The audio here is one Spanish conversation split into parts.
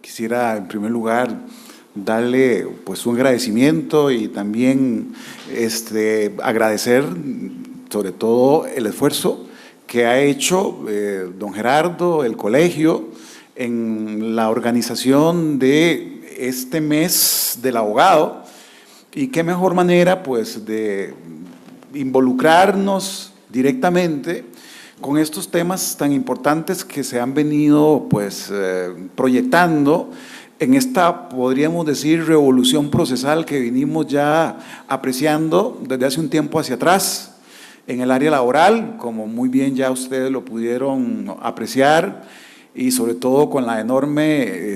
quisiera en primer lugar darle pues un agradecimiento y también agradecer sobre todo el esfuerzo que ha hecho don Gerardo, el colegio, en la organización de este mes del abogado, y qué mejor manera pues de involucrarnos directamente con estos temas tan importantes que se han venido pues proyectando en esta, podríamos decir, revolución procesal que venimos ya apreciando desde hace un tiempo hacia atrás en el área laboral, como muy bien ya ustedes lo pudieron apreciar, y sobre todo con la enorme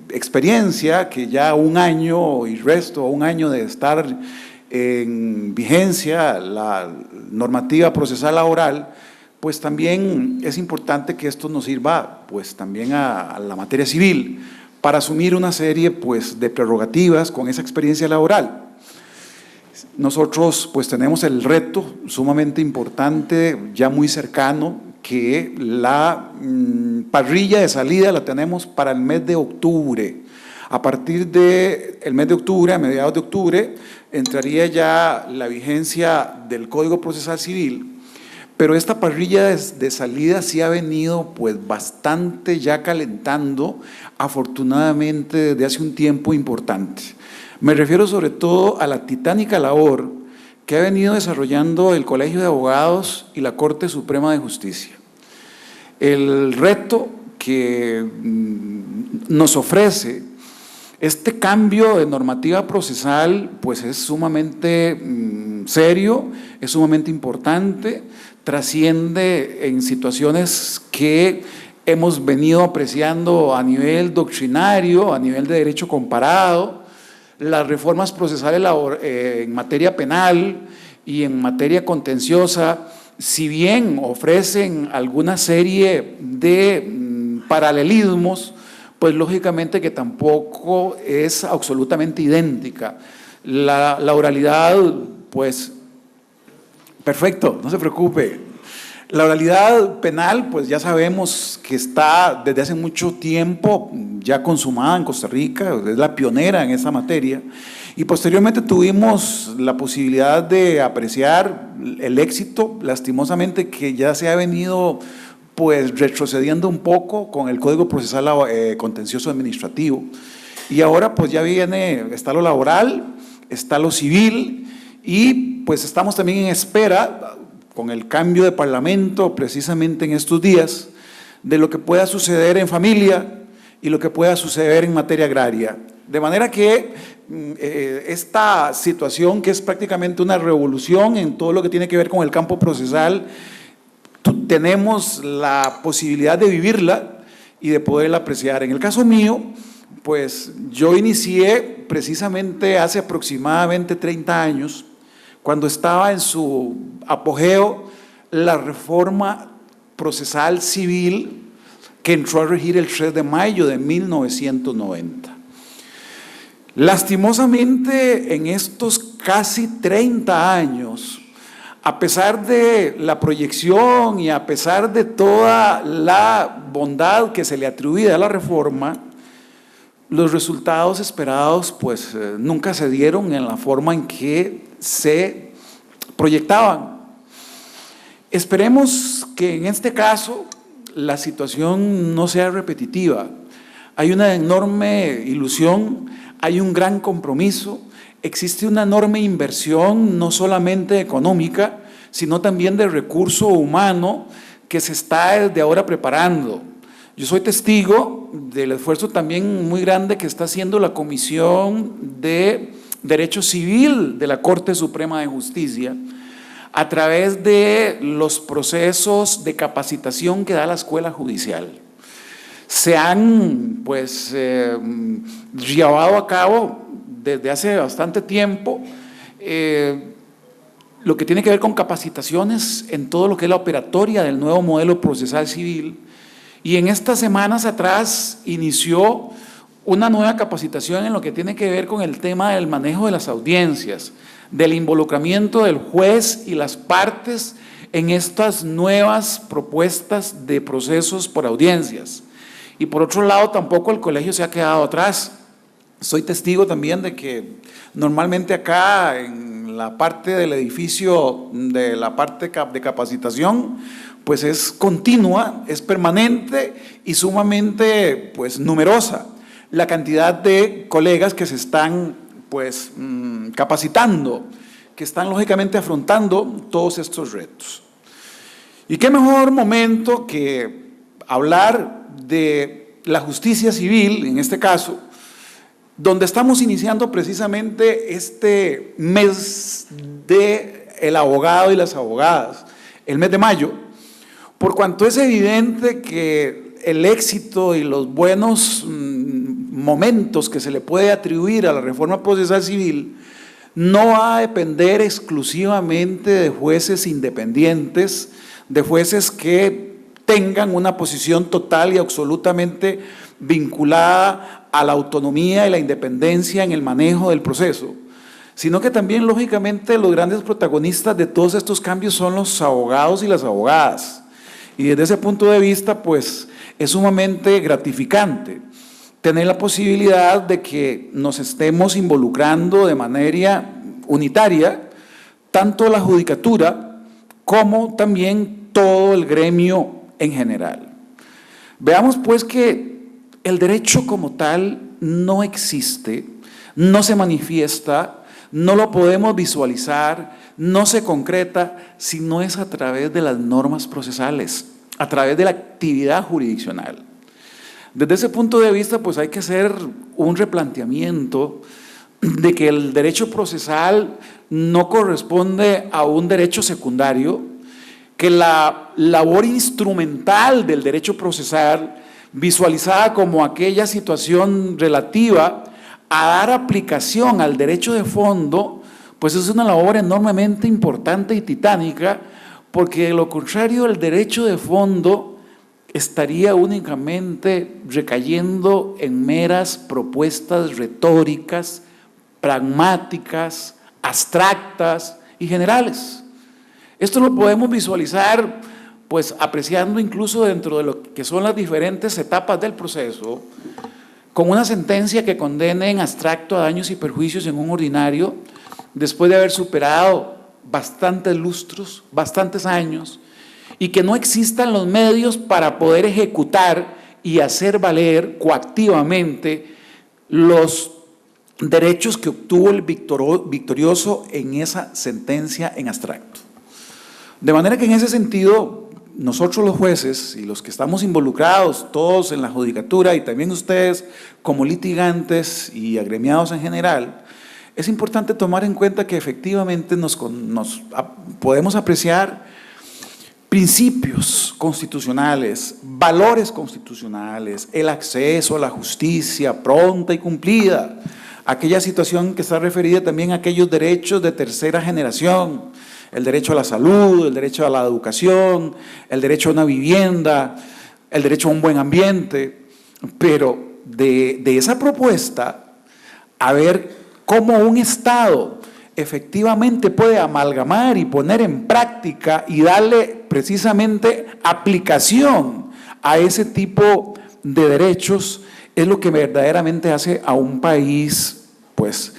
experiencia que ya un año de estar en vigencia la normativa procesal laboral, pues también es importante que esto nos sirva pues también a la materia civil para asumir una serie pues de prerrogativas con esa experiencia laboral. Nosotros pues tenemos el reto sumamente importante, ya muy cercano, que la parrilla de salida la tenemos para el mes de octubre. A partir del mes de octubre, a mediados de octubre, entraría ya la vigencia del Código Procesal Civil, pero esta parrilla de salida sí ha venido pues bastante ya calentando, afortunadamente desde hace un tiempo importante. Me refiero sobre todo a la titánica labor que ha venido desarrollando el Colegio de Abogados y la Corte Suprema de Justicia. El reto que nos ofrece este cambio de normativa procesal pues es sumamente serio, es sumamente importante, trasciende en situaciones que hemos venido apreciando a nivel doctrinario, a nivel de derecho comparado. Las reformas procesales en materia penal y en materia contenciosa, si bien ofrecen alguna serie de paralelismos, pues lógicamente que tampoco es absolutamente idéntica. La oralidad, pues, perfecto, no se preocupe. La oralidad penal, pues ya sabemos que está desde hace mucho tiempo ya consumada en Costa Rica, es la pionera en esa materia, y posteriormente tuvimos la posibilidad de apreciar el éxito, lastimosamente, que ya se ha venido pues retrocediendo un poco con el Código Procesal Contencioso Administrativo. Y ahora pues ya está lo laboral, está lo civil, y pues estamos también en espera, con el cambio de parlamento precisamente en estos días, de lo que pueda suceder en familia y lo que pueda suceder en materia agraria. De manera que esta situación, que es prácticamente una revolución en todo lo que tiene que ver con el campo procesal, tenemos la posibilidad de vivirla y de poderla apreciar. En el caso mío, pues yo inicié precisamente hace aproximadamente 30 años, cuando estaba en su apogeo la reforma procesal civil que entró a regir el 3 de mayo de 1990. Lastimosamente, en estos casi 30 años, a pesar de la proyección y a pesar de toda la bondad que se le atribuye a la reforma, los resultados esperados pues nunca se dieron en la forma en que se proyectaban. Esperemos que en este caso la situación no sea repetitiva. Hay una enorme ilusión, hay un gran compromiso, existe una enorme inversión, no solamente económica, sino también de recurso humano que se está desde ahora preparando. Yo soy testigo del esfuerzo también muy grande que está haciendo la Comisión de Derecho Civil de la Corte Suprema de Justicia a través de los procesos de capacitación que da la Escuela Judicial. Se han pues llevado a cabo desde hace bastante tiempo lo que tiene que ver con capacitaciones en todo lo que es la operatoria del nuevo modelo procesal civil, y en estas semanas atrás inició una nueva capacitación en lo que tiene que ver con el tema del manejo de las audiencias, del involucramiento del juez y las partes en estas nuevas propuestas de procesos por audiencias. Y por otro lado, tampoco el colegio se ha quedado atrás. Soy testigo también de que normalmente acá en la parte del edificio, de la parte de capacitación, pues es continua, es permanente y sumamente pues numerosa la cantidad de colegas que se están pues capacitando, que están lógicamente afrontando todos estos retos. Y qué mejor momento que hablar de la justicia civil, en este caso, donde estamos iniciando precisamente este mes del abogado y las abogadas, el mes de mayo, por cuanto es evidente que el éxito y los buenos momentos que se le puede atribuir a la reforma procesal civil no va a depender exclusivamente de jueces independientes, de jueces que tengan una posición total y absolutamente vinculada a la autonomía y la independencia en el manejo del proceso, sino que también, lógicamente, los grandes protagonistas de todos estos cambios son los abogados y las abogadas. Y desde ese punto de vista, pues, es sumamente gratificante tener la posibilidad de que nos estemos involucrando de manera unitaria, tanto la judicatura como también todo el gremio en general. Veamos pues que el derecho como tal no existe, no se manifiesta, no lo podemos visualizar, no se concreta, si no es a través de las normas procesales, a través de la actividad jurisdiccional. Desde ese punto de vista, pues hay que hacer un replanteamiento de que el derecho procesal no corresponde a un derecho secundario, que la labor instrumental del derecho procesal, visualizada como aquella situación relativa a dar aplicación al derecho de fondo, pues es una labor enormemente importante y titánica, porque de lo contrario el derecho de fondo estaría únicamente recayendo en meras propuestas retóricas, pragmáticas, abstractas y generales. Esto lo podemos visualizar pues apreciando incluso dentro de lo que son las diferentes etapas del proceso, con una sentencia que condene en abstracto a daños y perjuicios en un ordinario, después de haber superado bastantes lustros, bastantes años, y que no existan los medios para poder ejecutar y hacer valer coactivamente los derechos que obtuvo el victorioso en esa sentencia en abstracto. De manera que en ese sentido, nosotros los jueces y los que estamos involucrados, todos en la judicatura y también ustedes como litigantes y agremiados en general, es importante tomar en cuenta que efectivamente podemos apreciar principios constitucionales, valores constitucionales, el acceso a la justicia pronta y cumplida, aquella situación que está referida también a aquellos derechos de tercera generación, el derecho a la salud, el derecho a la educación, el derecho a una vivienda, el derecho a un buen ambiente, pero de esa propuesta, a ver cómo un Estado efectivamente puede amalgamar y poner en práctica y darle precisamente aplicación a ese tipo de derechos, es lo que verdaderamente hace a un país pues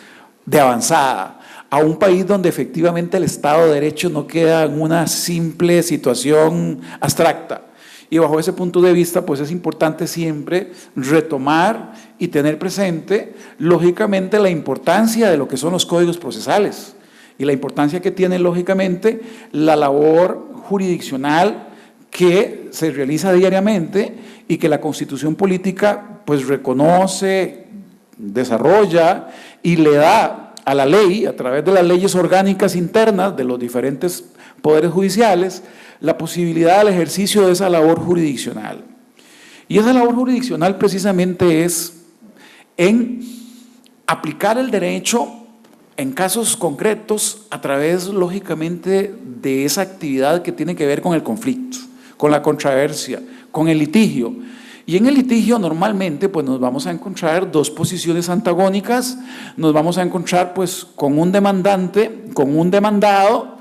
de avanzada, a un país donde efectivamente el Estado de Derecho no queda en una simple situación abstracta. Y bajo ese punto de vista, pues es importante siempre retomar y tener presente, lógicamente, la importancia de lo que son los códigos procesales y la importancia que tiene, lógicamente, la labor jurisdiccional que se realiza diariamente y que la Constitución política, pues, reconoce, desarrolla y le da a la ley, a través de las leyes orgánicas internas de los diferentes poderes judiciales, la posibilidad del ejercicio de esa labor jurisdiccional. Y esa labor jurisdiccional precisamente es en aplicar el derecho en casos concretos a través, lógicamente, de esa actividad que tiene que ver con el conflicto, con la controversia, con el litigio. Y en el litigio normalmente pues nos vamos a encontrar dos posiciones antagónicas, nos vamos a encontrar pues con un demandante, con un demandado,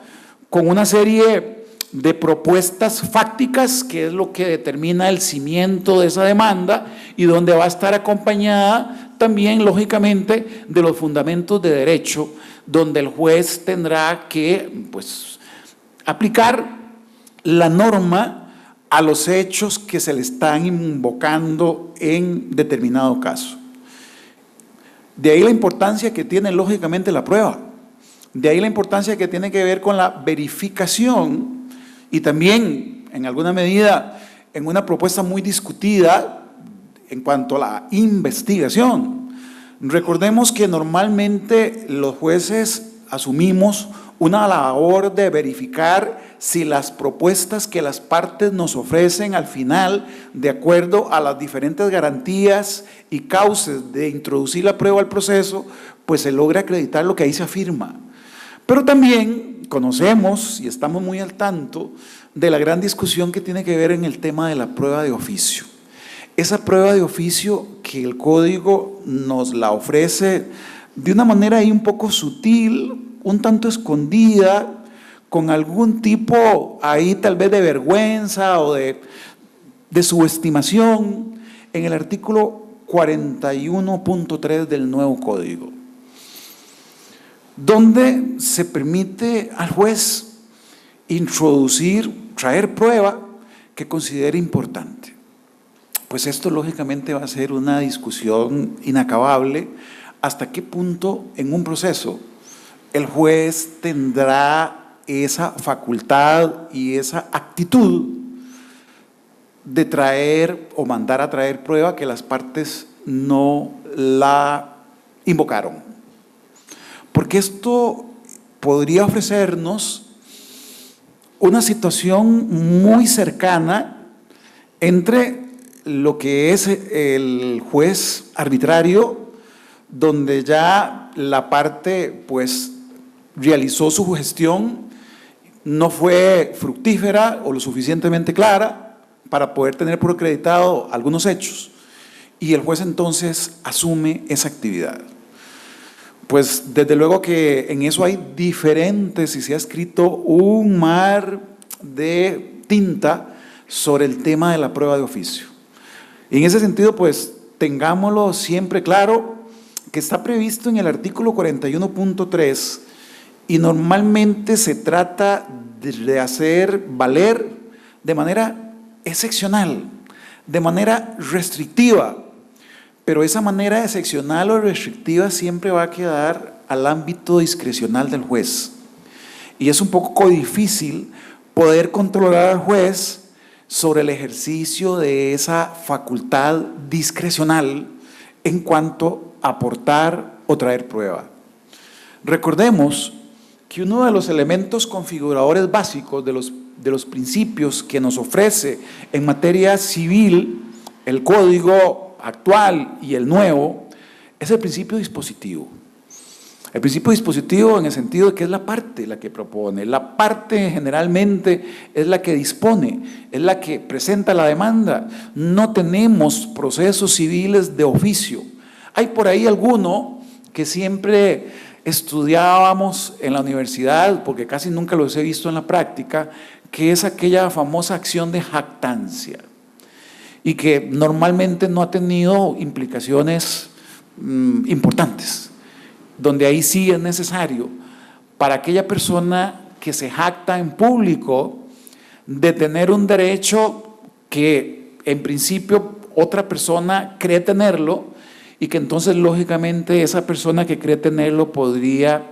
con una serie de propuestas fácticas, que es lo que determina el cimiento de esa demanda y donde va a estar acompañada también, lógicamente, de los fundamentos de derecho, donde el juez tendrá que, pues, aplicar la norma a los hechos que se le están invocando en determinado caso. De ahí la importancia que tiene, lógicamente, la prueba. De ahí la importancia que tiene que ver con la verificación y también, en alguna medida, en una propuesta muy discutida en cuanto a la investigación. Recordemos que normalmente los jueces asumimos una labor de verificar si las propuestas que las partes nos ofrecen al final, de acuerdo a las diferentes garantías y causas de introducir la prueba al proceso, pues se logra acreditar lo que ahí se afirma. Pero también conocemos y estamos muy al tanto de la gran discusión que tiene que ver en el tema de la prueba de oficio. Esa prueba de oficio que el Código nos la ofrece de una manera ahí un poco sutil, un tanto escondida, con algún tipo ahí tal vez de vergüenza o de subestimación, en el artículo 41.3 del nuevo Código, donde se permite al juez traer prueba que considere importante. Pues esto lógicamente va a ser una discusión inacabable, hasta qué punto en un proceso el juez tendrá esa facultad y esa actitud de traer o mandar a traer prueba que las partes no la invocaron. Porque esto podría ofrecernos una situación muy cercana entre lo que es el juez arbitrario, donde ya la parte pues realizó su gestión, no fue fructífera o lo suficientemente clara para poder tener por acreditado algunos hechos, y el juez entonces asume esa actividad. Pues desde luego que en eso hay diferentes, y se ha escrito un mar de tinta sobre el tema de la prueba de oficio. Y en ese sentido, pues tengámoslo siempre claro, que está previsto en el artículo 41.3 y normalmente se trata de hacer valer de manera excepcional, de manera restrictiva, pero esa manera excepcional o restrictiva siempre va a quedar al ámbito discrecional del juez. Y es un poco difícil poder controlar al juez sobre el ejercicio de esa facultad discrecional en cuanto a aportar o traer prueba. Recordemos que uno de los elementos configuradores básicos de los principios que nos ofrece en materia civil el Código actual y el nuevo es el principio dispositivo. El principio dispositivo en el sentido de que es la parte la que propone, la parte generalmente es la que dispone, es la que presenta la demanda. No tenemos procesos civiles de oficio. Hay por ahí alguno que siempre estudiábamos en la universidad, porque casi nunca los he visto en la práctica, que es aquella famosa acción de jactancia, y que normalmente no ha tenido implicaciones importantes, donde ahí sí es necesario para aquella persona que se jacta en público de tener un derecho que en principio otra persona cree tenerlo, y que entonces lógicamente esa persona que cree tenerlo podría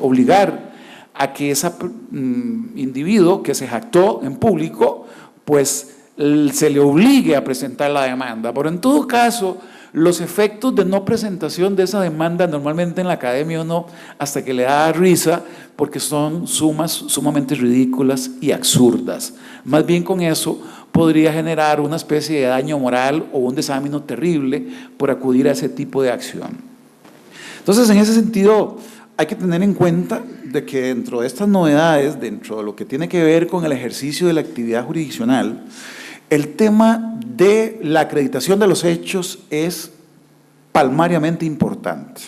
obligar a que ese individuo que se jactó en público pues se le obligue a presentar la demanda. Pero en todo caso, los efectos de no presentación de esa demanda normalmente en la academia uno hasta que le da risa, porque son sumas sumamente ridículas y absurdas. Más bien con eso podría generar una especie de daño moral o un desánimo terrible por acudir a ese tipo de acción. Entonces, en ese sentido, hay que tener en cuenta de que dentro de estas novedades, dentro de lo que tiene que ver con el ejercicio de la actividad jurisdiccional, el tema de la acreditación de los hechos es palmariamente importante.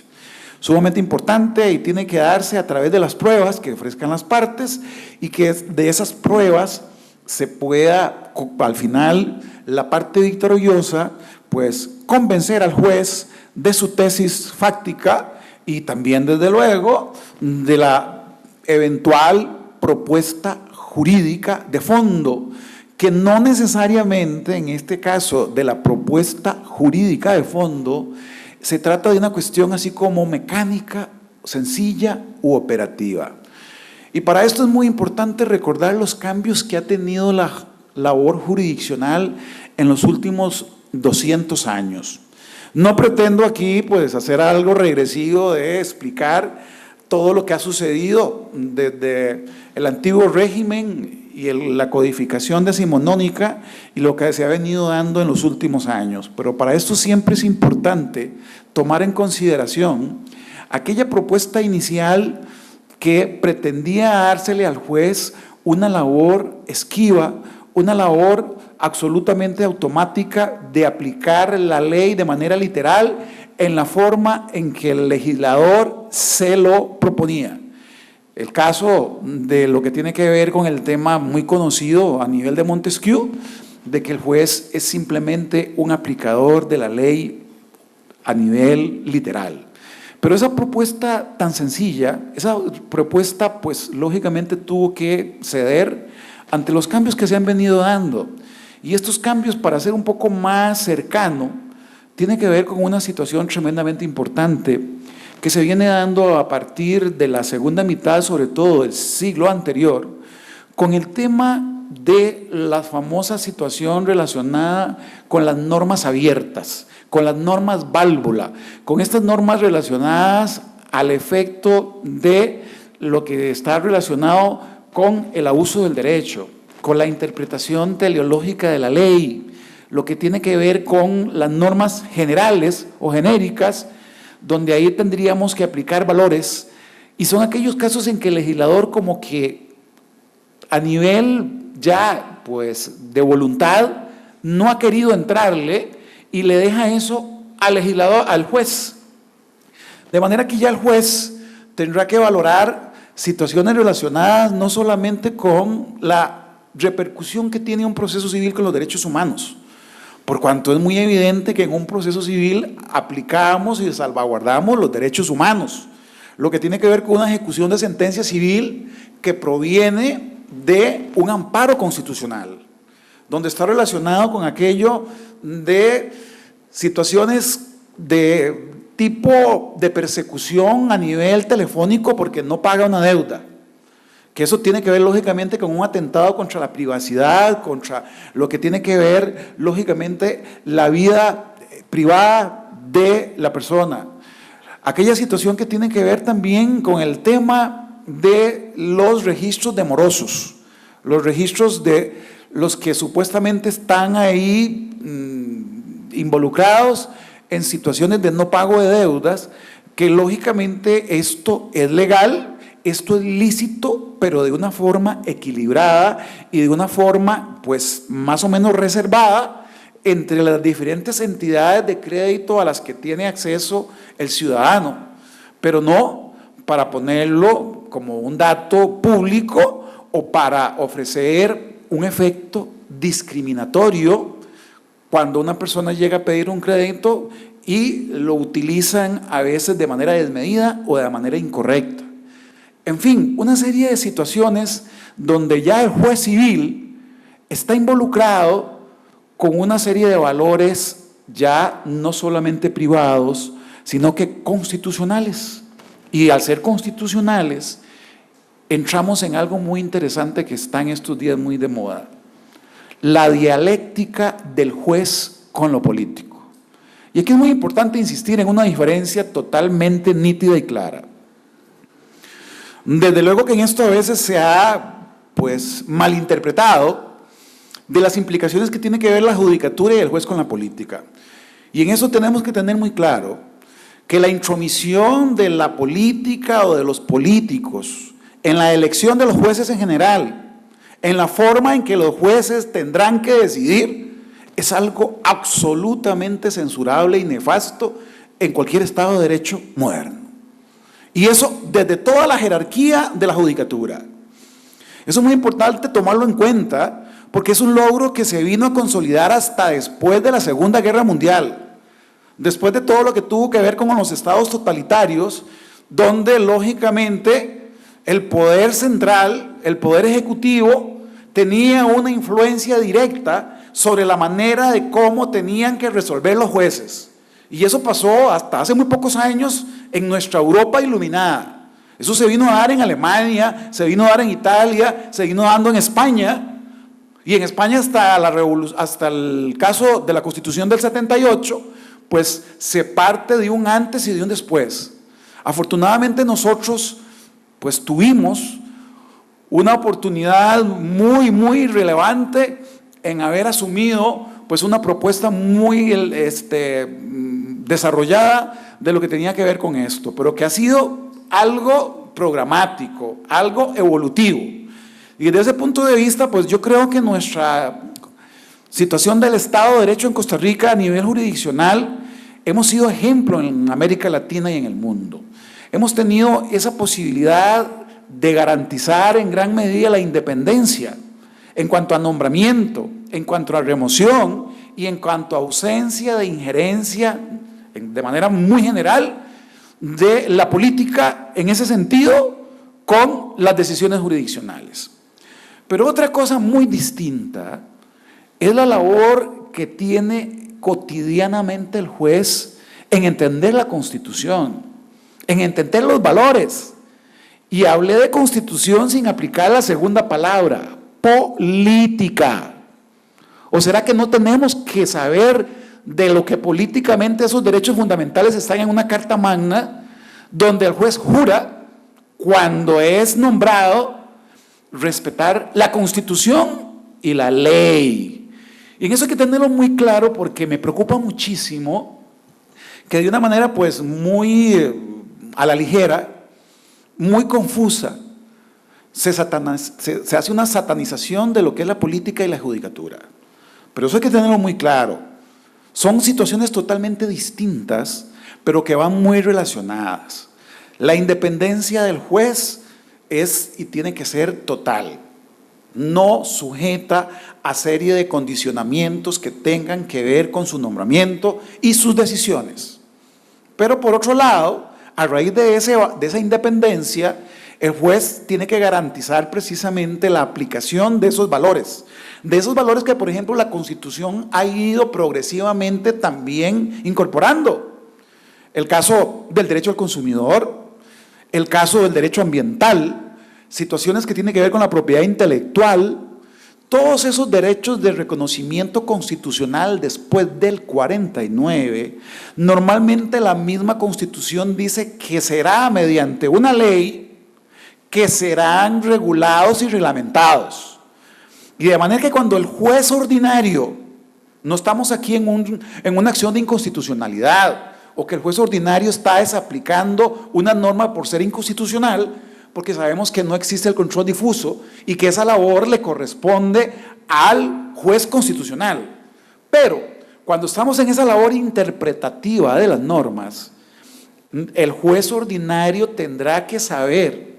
sumamente importante y tiene que darse a través de las pruebas que ofrezcan las partes y que de esas pruebas se pueda, al final, la parte victoriosa, pues convencer al juez de su tesis fáctica y también, desde luego, de la eventual propuesta jurídica de fondo, que no necesariamente, en este caso de la propuesta jurídica de fondo, se trata de una cuestión así como mecánica, sencilla u operativa. Y para esto es muy importante recordar los cambios que ha tenido la labor jurisdiccional en los últimos 200 años. No pretendo aquí pues hacer algo regresivo de explicar todo lo que ha sucedido desde el antiguo régimen y la codificación decimonónica y lo que se ha venido dando en los últimos años. Pero para esto siempre es importante tomar en consideración aquella propuesta inicial que pretendía dársele al juez una labor esquiva, una labor absolutamente automática de aplicar la ley de manera literal en la forma en que el legislador se lo proponía. El caso de lo que tiene que ver con el tema muy conocido a nivel de Montesquieu, de que el juez es simplemente un aplicador de la ley a nivel literal. Pero esa propuesta tan sencilla, esa propuesta pues lógicamente tuvo que ceder ante los cambios que se han venido dando. Y estos cambios, para ser un poco más cercano, tiene que ver con una situación tremendamente importante que se viene dando a partir de la segunda mitad, sobre todo del siglo anterior, con el tema de la famosa situación relacionada con las normas abiertas, con las normas válvula, con estas normas relacionadas al efecto de lo que está relacionado con el abuso del derecho, con la interpretación teleológica de la ley, lo que tiene que ver con las normas generales o genéricas, donde ahí tendríamos que aplicar valores, y son aquellos casos en que el legislador como que a nivel ya pues de voluntad no ha querido entrarle y le deja eso al legislador, al juez. De manera que ya el juez tendrá que valorar situaciones relacionadas no solamente con la repercusión que tiene un proceso civil con los derechos humanos, por cuanto es muy evidente que en un proceso civil aplicamos y salvaguardamos los derechos humanos, lo que tiene que ver con una ejecución de sentencia civil que proviene de un amparo constitucional, donde está relacionado con aquello de situaciones de tipo de persecución a nivel telefónico porque no paga una deuda, que eso tiene que ver lógicamente con un atentado contra la privacidad, contra lo que tiene que ver lógicamente la vida privada de la persona. Aquella situación que tiene que ver también con el tema de los registros de morosos, los registros de los que supuestamente están ahí involucrados en situaciones de no pago de deudas, que lógicamente esto es legal, esto es lícito, pero de una forma equilibrada y de una forma pues más o menos reservada entre las diferentes entidades de crédito a las que tiene acceso el ciudadano, pero no para ponerlo como un dato público o para ofrecer un efecto discriminatorio cuando una persona llega a pedir un crédito y lo utilizan a veces de manera desmedida o de manera incorrecta. En fin, una serie de situaciones donde ya el juez civil está involucrado con una serie de valores ya no solamente privados, sino que constitucionales. Y al ser constitucionales, entramos en algo muy interesante que está en estos días muy de moda: la dialéctica del juez con lo político. Y aquí es muy importante insistir en una diferencia totalmente nítida y clara. Desde luego que en esto a veces se ha pues malinterpretado de las implicaciones que tiene que ver la judicatura y el juez con la política. Y en eso tenemos que tener muy claro que la intromisión de la política o de los políticos en la elección de los jueces en general, en la forma en que los jueces tendrán que decidir, es algo absolutamente censurable y nefasto en cualquier Estado de Derecho moderno. Y eso desde toda la jerarquía de la judicatura. Eso es muy importante tomarlo en cuenta, porque es un logro que se vino a consolidar hasta después de la Segunda Guerra Mundial, después de todo lo que tuvo que ver con los estados totalitarios, donde lógicamente el poder central, el poder ejecutivo, tenía una influencia directa sobre la manera de cómo tenían que resolver los jueces. Y eso pasó hasta hace muy pocos años en nuestra Europa iluminada. Eso se vino a dar en Alemania, se vino a dar en Italia, se vino dando en España. Y en España hasta el caso de la Constitución del 78, pues se parte de un antes y de un después. Afortunadamente nosotros pues tuvimos una oportunidad muy relevante en haber asumido pues una propuesta muy desarrollada de lo que tenía que ver con esto, pero que ha sido algo programático, algo evolutivo. Y desde ese punto de vista, pues yo creo que nuestra situación del Estado de Derecho en Costa Rica a nivel jurisdiccional, hemos sido ejemplo en América Latina y en el mundo. Hemos tenido esa posibilidad de garantizar en gran medida la independencia en cuanto a nombramiento, en cuanto a remoción y en cuanto a ausencia de injerencia de manera muy general de la política en ese sentido con las decisiones jurisdiccionales. Pero otra cosa muy distinta es la labor que tiene cotidianamente el juez en entender la Constitución, en entender los valores. Y hablé de Constitución sin aplicar la segunda palabra, política. ¿O será que no tenemos que saber de lo que políticamente esos derechos fundamentales están en una Carta Magna, donde el juez jura, cuando es nombrado, respetar la Constitución y la ley? Y en eso hay que tenerlo muy claro, porque me preocupa muchísimo que de una manera pues muy a la ligera, muy confusa, se hace una satanización de lo que es la política y la judicatura. Pero eso hay que tenerlo muy claro. Son situaciones totalmente distintas, pero que van muy relacionadas. La independencia del juez es y tiene que ser total, no sujeta a serie de condicionamientos que tengan que ver con su nombramiento y sus decisiones. Pero por otro lado, a raíz de esa independencia, el juez tiene que garantizar precisamente la aplicación de esos valores que, por ejemplo, la Constitución ha ido progresivamente también incorporando. El caso del derecho al consumidor, el caso del derecho ambiental, situaciones que tienen que ver con la propiedad intelectual, todos esos derechos de reconocimiento constitucional después del 49, normalmente la misma Constitución dice que será mediante una ley que serán regulados y reglamentados. Y de manera que cuando el juez ordinario, no estamos aquí en una acción de inconstitucionalidad, o que el juez ordinario está desaplicando una norma por ser inconstitucional, porque sabemos que no existe el control difuso y que esa labor le corresponde al juez constitucional. Pero cuando estamos en esa labor interpretativa de las normas, el juez ordinario tendrá que saber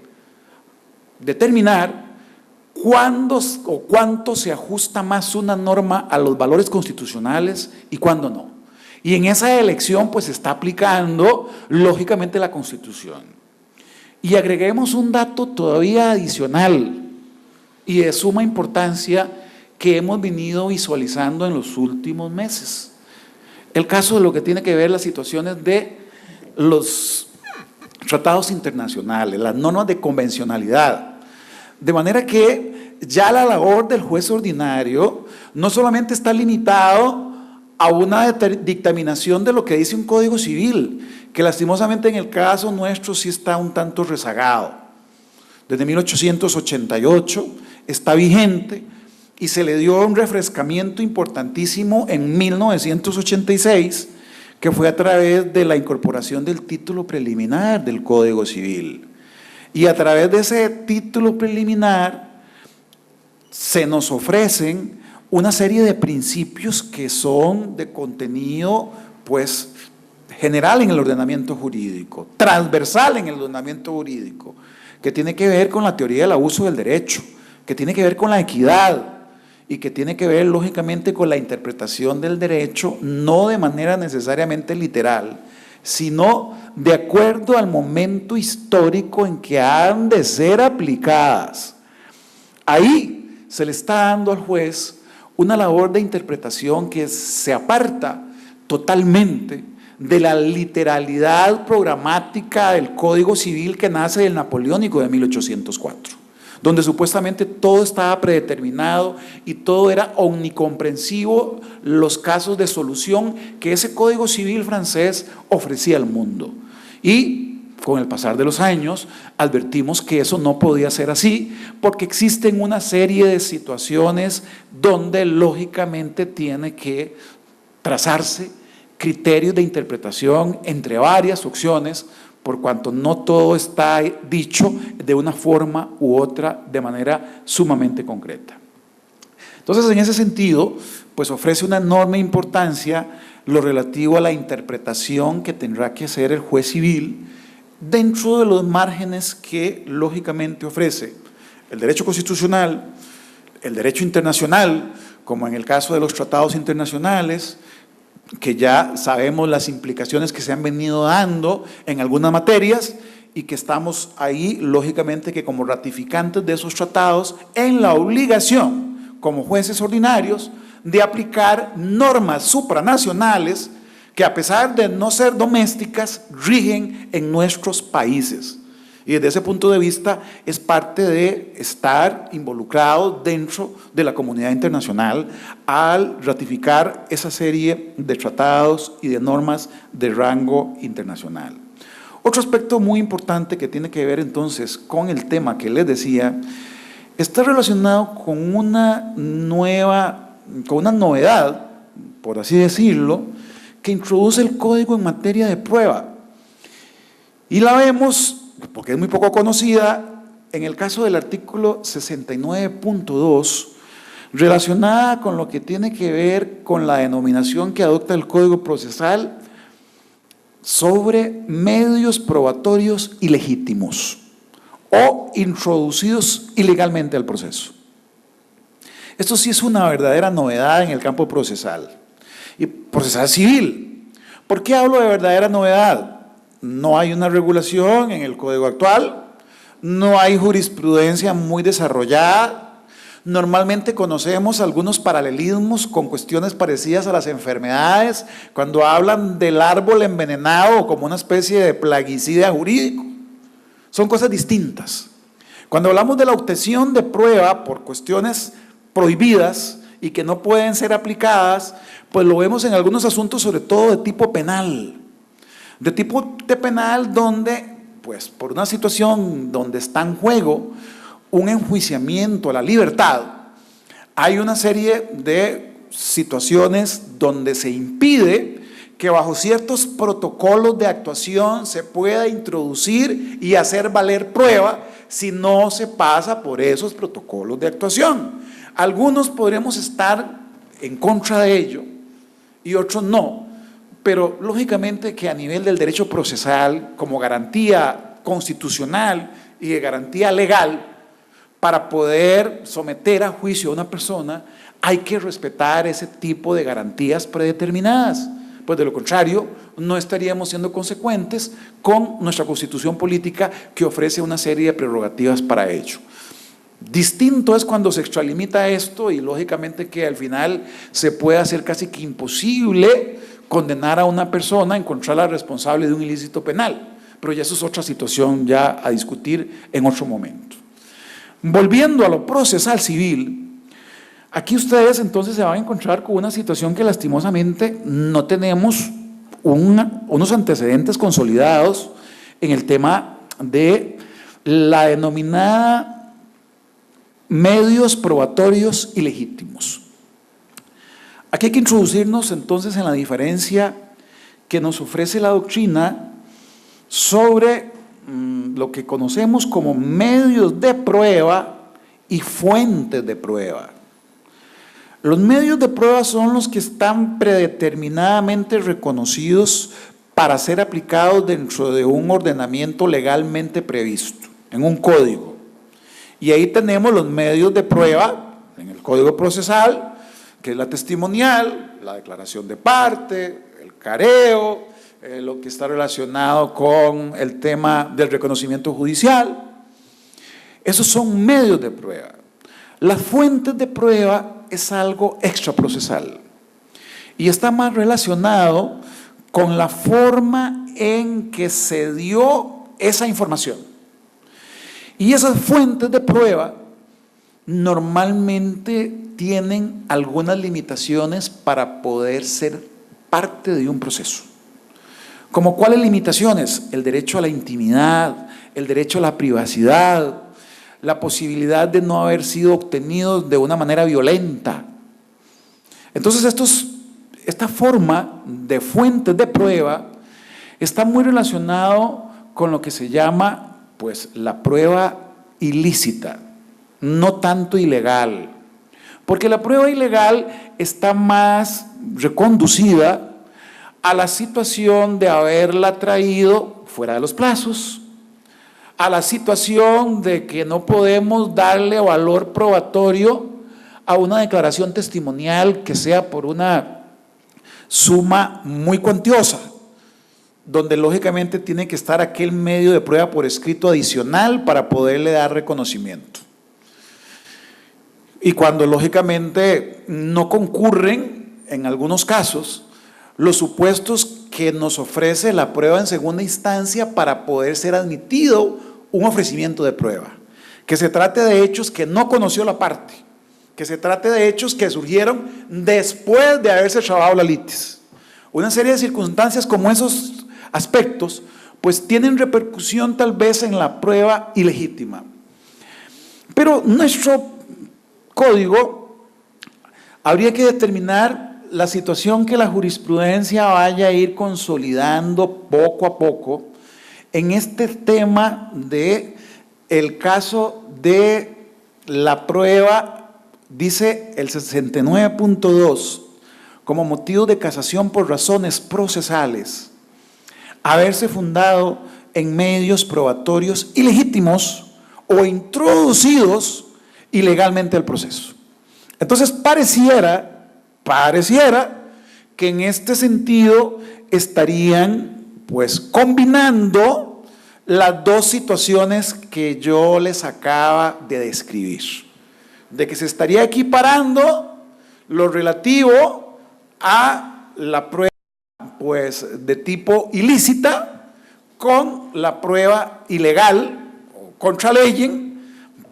determinar cuándo o cuánto se ajusta más una norma a los valores constitucionales y cuándo no. Y en esa elección pues se está aplicando lógicamente la Constitución. Y agreguemos un dato todavía adicional y de suma importancia que hemos venido visualizando en los últimos meses. El caso de lo que tiene que ver las situaciones de los tratados internacionales, las normas de convencionalidad. De manera que ya la labor del juez ordinario no solamente está limitado a una dictaminación de lo que dice un código civil, que lastimosamente en el caso nuestro sí está un tanto rezagado. Desde 1888 está vigente y se le dio un refrescamiento importantísimo en 1986, que fue a través de la incorporación del título preliminar del Código Civil. Y a través de ese título preliminar se nos ofrecen una serie de principios que son de contenido pues general en el ordenamiento jurídico, transversal en el ordenamiento jurídico, que tiene que ver con la teoría del abuso del derecho, que tiene que ver con la equidad y que tiene que ver lógicamente con la interpretación del derecho, no de manera necesariamente literal, sino de acuerdo al momento histórico en que han de ser aplicadas. Ahí se le está dando al juez una labor de interpretación que se aparta totalmente de la literalidad programática del Código Civil que nace del Napoleónico de 1804, donde supuestamente todo estaba predeterminado y todo era omnicomprensivo, los casos de solución que ese Código Civil francés ofrecía al mundo. Y con el pasar de los años advertimos que eso no podía ser así, porque existen una serie de situaciones donde lógicamente tiene que trazarse criterios de interpretación entre varias opciones, por cuanto no todo está dicho de una forma u otra de manera sumamente concreta. Entonces, en ese sentido, pues ofrece una enorme importancia lo relativo a la interpretación que tendrá que hacer el juez civil dentro de los márgenes que lógicamente ofrece el derecho constitucional, el derecho internacional, como en el caso de los tratados internacionales, que ya sabemos las implicaciones que se han venido dando en algunas materias y que estamos ahí, lógicamente, que como ratificantes de esos tratados, en la obligación, como jueces ordinarios, de aplicar normas supranacionales que, a pesar de no ser domésticas, rigen en nuestros países. Y desde ese punto de vista es parte de estar involucrado dentro de la comunidad internacional al ratificar esa serie de tratados y de normas de rango internacional. Otro aspecto muy importante que tiene que ver entonces con el tema que les decía, está relacionado con una novedad, por así decirlo, que introduce el código en materia de prueba. Y la vemos, porque es muy poco conocida, en el caso del artículo 69.2, relacionada con lo que tiene que ver con la denominación que adopta el Código Procesal sobre medios probatorios ilegítimos o introducidos ilegalmente al proceso. Esto sí es una verdadera novedad en el campo procesal y procesal civil. ¿Por qué hablo de verdadera novedad? No hay una regulación en el código actual, no hay jurisprudencia muy desarrollada. Normalmente conocemos algunos paralelismos con cuestiones parecidas a las enfermedades, cuando hablan del árbol envenenado como una especie de plaguicida jurídico. Son cosas distintas. Cuando hablamos de la obtención de prueba por cuestiones prohibidas y que no pueden ser aplicadas, pues lo vemos en algunos asuntos, sobre todo de tipo penal. De tipo de penal donde, pues por una situación donde está en juego un enjuiciamiento a la libertad, hay una serie de situaciones donde se impide que bajo ciertos protocolos de actuación se pueda introducir y hacer valer prueba si no se pasa por esos protocolos de actuación. Algunos podremos estar en contra de ello y otros no. Pero lógicamente que a nivel del derecho procesal, como garantía constitucional y de garantía legal, para poder someter a juicio a una persona, hay que respetar ese tipo de garantías predeterminadas. Pues de lo contrario, no estaríamos siendo consecuentes con nuestra constitución política que ofrece una serie de prerrogativas para ello. Distinto es cuando se extralimita esto y lógicamente que al final se puede hacer casi que imposible condenar a una persona, encontrarla responsable de un ilícito penal, pero ya eso es otra situación ya a discutir en otro momento. Volviendo a lo procesal civil, aquí ustedes entonces se van a encontrar con una situación que lastimosamente no tenemos unos antecedentes consolidados en el tema de la denominada medios probatorios ilegítimos. Aquí hay que introducirnos entonces en la diferencia que nos ofrece la doctrina sobre lo que conocemos como medios de prueba y fuentes de prueba. Los medios de prueba son los que están predeterminadamente reconocidos para ser aplicados dentro de un ordenamiento legalmente previsto, en un código. Y ahí tenemos los medios de prueba, en el Código Procesal, que es la testimonial, la declaración de parte, el careo, lo que está relacionado con el tema del reconocimiento judicial. Esos son medios de prueba. Las fuentes de prueba es algo extraprocesal y está más relacionado con la forma en que se dio esa información. Y esas fuentes de prueba normalmente tienen algunas limitaciones para poder ser parte de un proceso. ¿Como cuáles limitaciones? El derecho a la intimidad, el derecho a la privacidad, la posibilidad de no haber sido obtenidos de una manera violenta. Entonces esta forma de fuentes de prueba está muy relacionado con lo que se llama pues la prueba ilícita, no tanto ilegal, porque la prueba ilegal está más reconducida a la situación de haberla traído fuera de los plazos, a la situación de que no podemos darle valor probatorio a una declaración testimonial que sea por una suma muy cuantiosa, donde lógicamente tiene que estar aquel medio de prueba por escrito adicional para poderle dar reconocimiento. Y cuando lógicamente no concurren, en algunos casos, los supuestos que nos ofrece la prueba en segunda instancia para poder ser admitido un ofrecimiento de prueba. Que se trate de hechos que no conoció la parte, que se trate de hechos que surgieron después de haberse trabado la litis. Una serie de circunstancias como esos aspectos, pues tienen repercusión tal vez en la prueba ilegítima. Pero nuestro código habría que determinar la situación que la jurisprudencia vaya a ir consolidando poco a poco en este tema de el caso de la prueba, dice el 69.2, como motivo de casación por razones procesales, haberse fundado en medios probatorios ilegítimos o introducidos ilegalmente al proceso. Entonces pareciera que en este sentido estarían pues combinando las dos situaciones que yo les acaba de describir, de que se estaría equiparando lo relativo a la prueba pues de tipo ilícita con la prueba ilegal o contra ley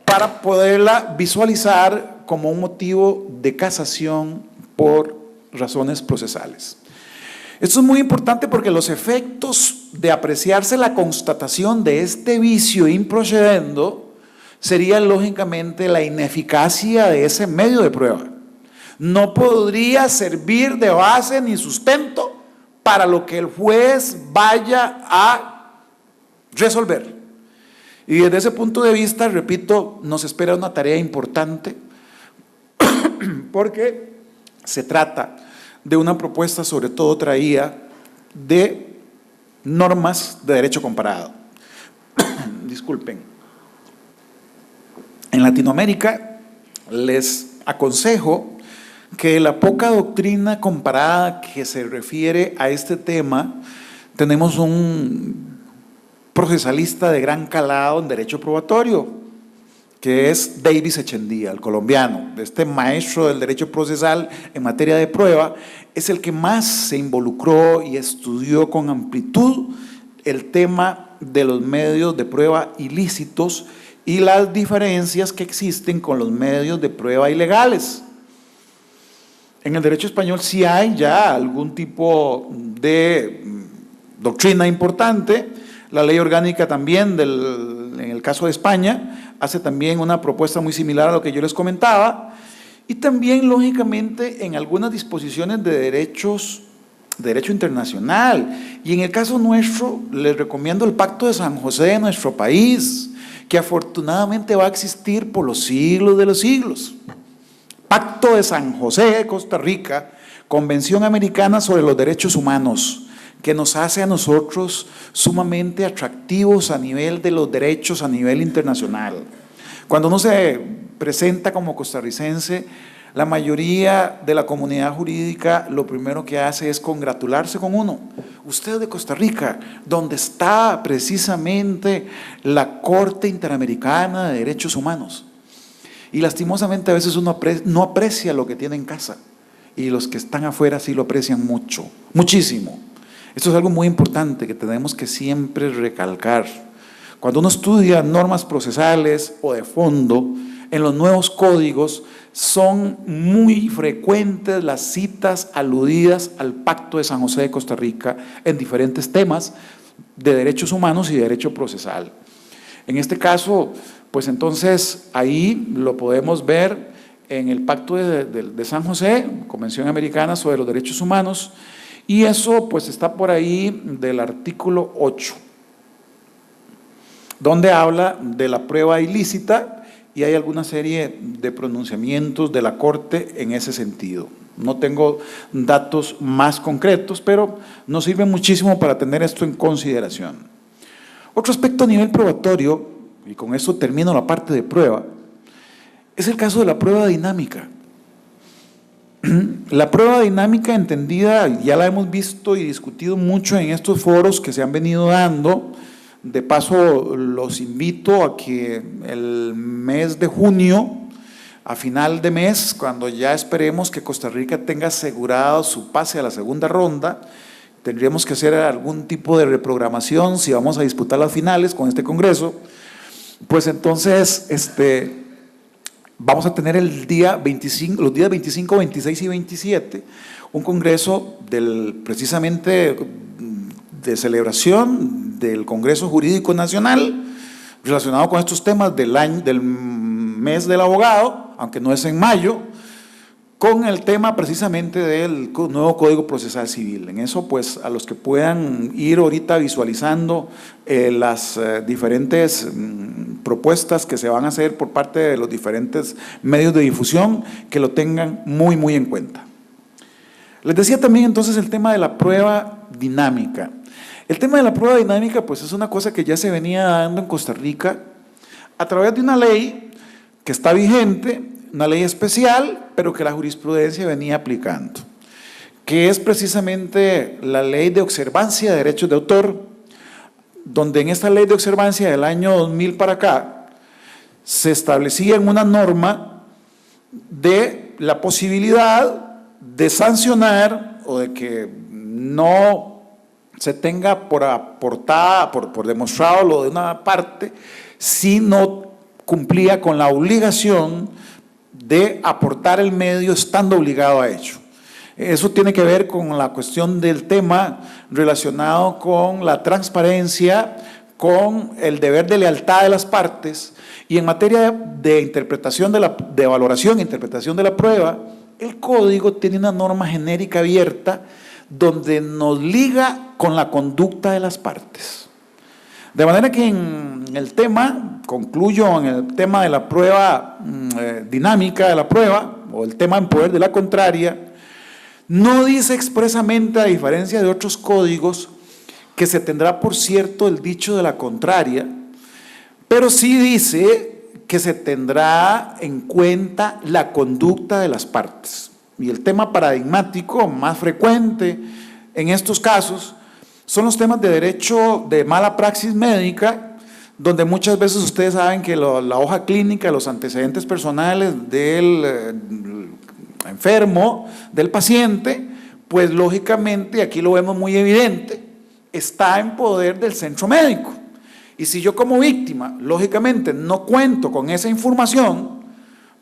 para poderla visualizar como un motivo de casación por razones procesales. Esto es muy importante porque los efectos de apreciarse la constatación de este vicio improcedendo sería lógicamente la ineficacia de ese medio de prueba. No podría servir de base ni sustento para lo que el juez vaya a resolver. Y desde ese punto de vista, repito, nos espera una tarea importante porque se trata de una propuesta sobre todo traída de normas de derecho comparado. Disculpen. En Latinoamérica les aconsejo que la poca doctrina comparada que se refiere a este tema, tenemos un procesalista de gran calado en derecho probatorio, que es Davis Echendía, el colombiano. Este maestro del derecho procesal en materia de prueba es el que más se involucró y estudió con amplitud el tema de los medios de prueba ilícitos y las diferencias que existen con los medios de prueba ilegales. En el derecho español sí hay ya algún tipo de doctrina importante. La ley orgánica también, en el caso de España, hace también una propuesta muy similar a lo que yo les comentaba. Y también, lógicamente, en algunas disposiciones de derecho internacional. Y en el caso nuestro, les recomiendo el Pacto de San José de nuestro país, que afortunadamente va a existir por los siglos de los siglos. Pacto de San José de Costa Rica, Convención Americana sobre los Derechos Humanos, que nos hace a nosotros sumamente atractivos a nivel de los derechos, a nivel internacional. Cuando uno se presenta como costarricense, la mayoría de la comunidad jurídica lo primero que hace es congratularse con uno. Usted es de Costa Rica, donde está precisamente la Corte Interamericana de Derechos Humanos. Y lastimosamente a veces uno no aprecia lo que tiene en casa. Y los que están afuera sí lo aprecian mucho, muchísimo. Esto es algo muy importante que tenemos que siempre recalcar. Cuando uno estudia normas procesales o de fondo, en los nuevos códigos son muy frecuentes las citas aludidas al Pacto de San José de Costa Rica en diferentes temas de derechos humanos y derecho procesal. En este caso, pues entonces ahí lo podemos ver en el Pacto de San José, Convención Americana sobre los Derechos Humanos, y eso pues está por ahí del artículo 8, donde habla de la prueba ilícita, y hay alguna serie de pronunciamientos de la Corte en ese sentido. No tengo datos más concretos, pero nos sirve muchísimo para tener esto en consideración. Otro aspecto a nivel probatorio, y con esto termino la parte de prueba, es el caso de la prueba dinámica. La prueba dinámica entendida, ya la hemos visto y discutido mucho en estos foros que se han venido dando. De paso, los invito a que el mes de junio, a final de mes, cuando ya esperemos que Costa Rica tenga asegurado su pase a la segunda ronda, tendríamos que hacer algún tipo de reprogramación si vamos a disputar las finales con este congreso, pues entonces vamos a tener el día 25, los días 25, 26 y 27, un congreso precisamente de celebración del Congreso Jurídico Nacional relacionado con estos temas del mes del abogado, aunque no es en mayo, con el tema precisamente del nuevo Código Procesal Civil. En eso, pues, a los que puedan ir ahorita visualizando las diferentes propuestas que se van a hacer por parte de los diferentes medios de difusión, que lo tengan muy, muy en cuenta. Les decía también entonces el tema de la prueba dinámica. El tema de la prueba dinámica, pues, es una cosa que ya se venía dando en Costa Rica a través de una ley que está vigente, una ley especial, pero que la jurisprudencia venía aplicando, que es precisamente la Ley de Observancia de Derechos de Autor, donde en esta Ley de Observancia del año 2000 para acá se establecía en una norma de la posibilidad de sancionar o de que no se tenga por demostrado lo de una parte si no cumplía con la obligación de aportar el medio estando obligado a ello. Eso tiene que ver con la cuestión del tema relacionado con la transparencia, con el deber de lealtad de las partes, y en materia de interpretación de valoración e interpretación de la prueba, el código tiene una norma genérica abierta donde nos liga con la conducta de las partes. De manera que en el tema, concluyo en el tema de la prueba dinámica de la prueba, o el tema en poder de la contraria, no dice expresamente, a diferencia de otros códigos, que se tendrá por cierto el dicho de la contraria, pero sí dice que se tendrá en cuenta la conducta de las partes. Y el tema paradigmático más frecuente en estos casos son los temas de derecho de mala praxis médica, donde muchas veces ustedes saben que la hoja clínica, los antecedentes personales del enfermo, del paciente, pues lógicamente, aquí lo vemos muy evidente, está en poder del centro médico. Y si yo como víctima, lógicamente, no cuento con esa información,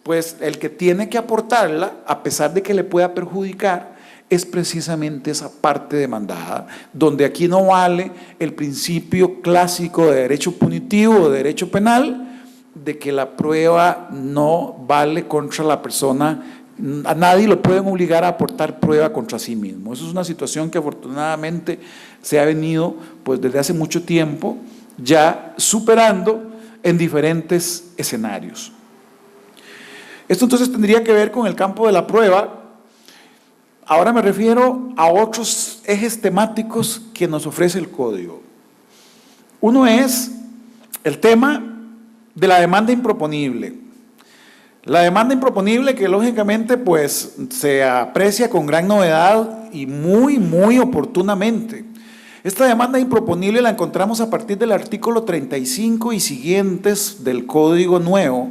pues el que tiene que aportarla, a pesar de que le pueda perjudicar, es precisamente esa parte demandada, donde aquí no vale el principio clásico de derecho punitivo o de derecho penal, de que la prueba no vale contra la persona, a nadie lo pueden obligar a aportar prueba contra sí mismo. Eso es una situación que afortunadamente se ha venido pues desde hace mucho tiempo ya superando en diferentes escenarios. Esto entonces tendría que ver con el campo de la prueba. ahora me refiero a otros ejes temáticos que nos ofrece el código. Uno es el tema de la demanda improponible. La demanda improponible que lógicamente pues se aprecia con gran novedad y muy oportunamente. Esta demanda improponible la encontramos a partir del artículo 35 y siguientes del Código Nuevo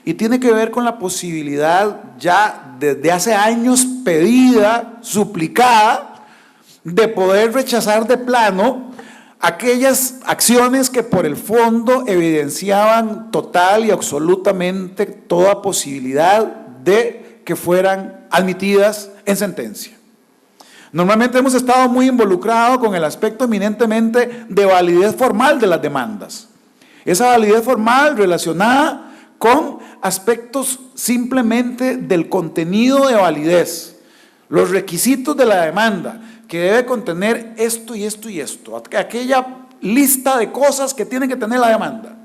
y tiene que ver con la posibilidad ya desde hace años pedida, suplicada, de poder rechazar de plano aquellas acciones que por el fondo evidenciaban total y absolutamente toda posibilidad de que fueran admitidas en sentencia. Normalmente hemos estado muy involucrados con el aspecto eminentemente de validez formal de las demandas. Esa validez formal relacionada con aspectos simplemente del contenido de validez, los requisitos de la demanda, que debe contener esto y esto y esto, aquella lista de cosas que tiene que tener la demanda.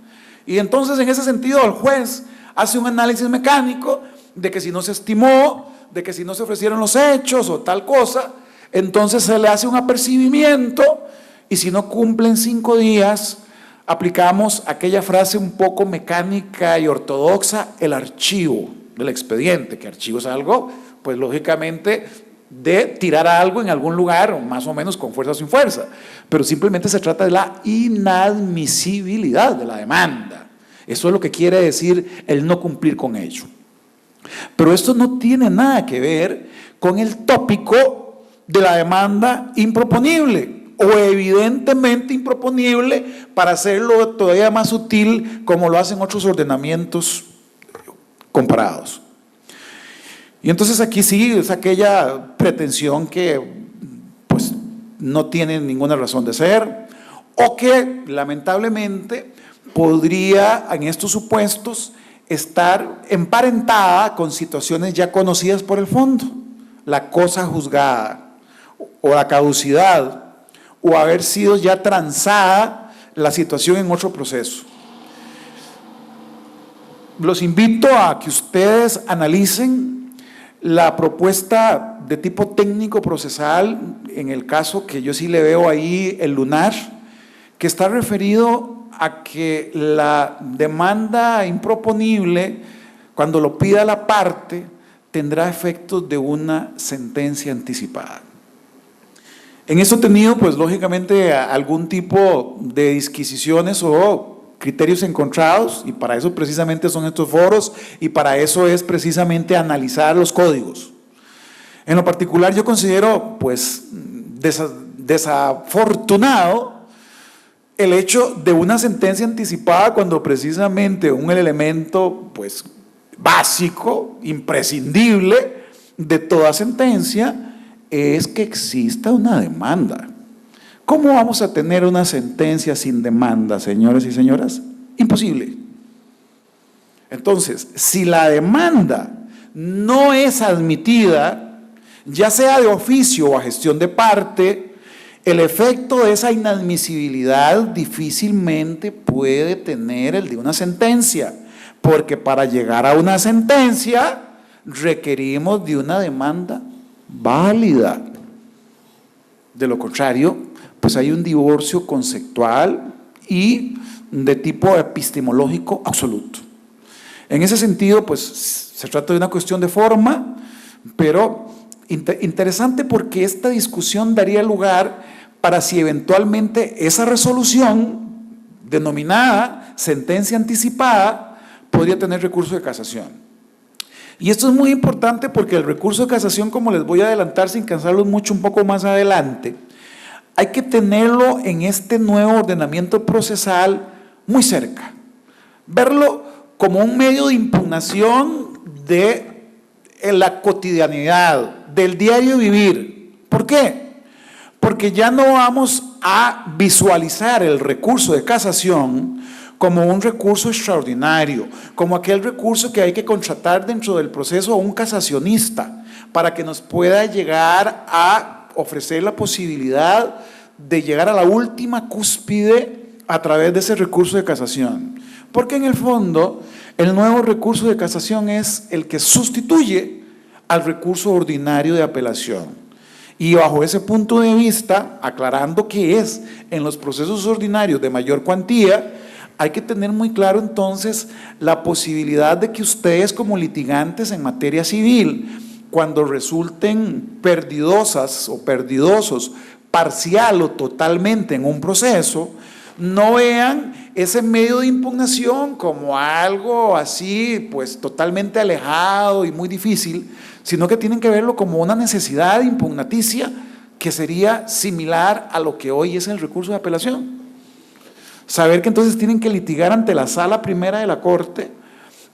Y entonces en ese sentido el juez hace un análisis mecánico de que si no se estimó, de que si no se ofrecieron los hechos o tal cosa, entonces se le hace un apercibimiento y si no cumplen 5 días, aplicamos aquella frase un poco mecánica y ortodoxa, el archivo del expediente, que archivo es algo, pues lógicamente de tirar algo en algún lugar, más o menos con fuerza o sin fuerza, pero simplemente se trata de la inadmisibilidad de la demanda. Eso es lo que quiere decir el no cumplir con ello. Pero esto no tiene nada que ver con el tópico de la demanda improponible o evidentemente improponible, para hacerlo todavía más sutil como lo hacen otros ordenamientos comparados. Y entonces aquí sí es aquella pretensión que pues no tiene ninguna razón de ser o que lamentablemente podría en estos supuestos estar emparentada con situaciones ya conocidas por el fondo, la cosa juzgada o la caducidad o haber sido ya transada la situación en otro proceso. Los invito a que ustedes analicen la propuesta de tipo técnico procesal, en el caso que yo sí le veo ahí el lunar, que está referido a que la demanda improponible, cuando lo pida la parte, tendrá efectos de una sentencia anticipada. En eso tenido, pues lógicamente, algún tipo de disquisiciones o criterios encontrados, y para eso precisamente son estos foros, y para eso es precisamente analizar los códigos. En lo particular, yo considero, pues, desafortunado el hecho de una sentencia anticipada cuando precisamente un elemento, pues, básico, imprescindible de toda sentencia es que exista una demanda. ¿Cómo vamos a tener una sentencia sin demanda, señores y señoras? Imposible. Entonces, si la demanda no es admitida, ya sea de oficio o a gestión de parte, el efecto de esa inadmisibilidad difícilmente puede tener el de una sentencia, porque para llegar a una sentencia requerimos de una demanda válida. De lo contrario, pues hay un divorcio conceptual y de tipo epistemológico absoluto. En ese sentido, pues se trata de una cuestión de forma, pero interesante porque esta discusión daría lugar para si eventualmente esa resolución denominada sentencia anticipada podría tener recurso de casación. Y esto es muy importante porque el recurso de casación, como les voy a adelantar sin cansarlos mucho un poco más adelante, hay que tenerlo en este nuevo ordenamiento procesal muy cerca. Verlo como un medio de impugnación de la cotidianidad, del diario vivir. ¿Por qué? Porque ya no vamos a visualizar el recurso de casación como un recurso extraordinario, como aquel recurso que hay que contratar dentro del proceso a un casacionista para que nos pueda llegar a ofrecer la posibilidad de llegar a la última cúspide a través de ese recurso de casación. Porque en el fondo, el nuevo recurso de casación es el que sustituye al recurso ordinario de apelación. Y bajo ese punto de vista, aclarando que es en los procesos ordinarios de mayor cuantía, hay que tener muy claro entonces la posibilidad de que ustedes como litigantes en materia civil, cuando resulten perdidosas o perdidosos parcial o totalmente en un proceso, no vean ese medio de impugnación como algo así, pues totalmente alejado y muy difícil, sino que tienen que verlo como una necesidad impugnaticia que sería similar a lo que hoy es el recurso de apelación. Saber que entonces tienen que litigar ante la sala primera de la Corte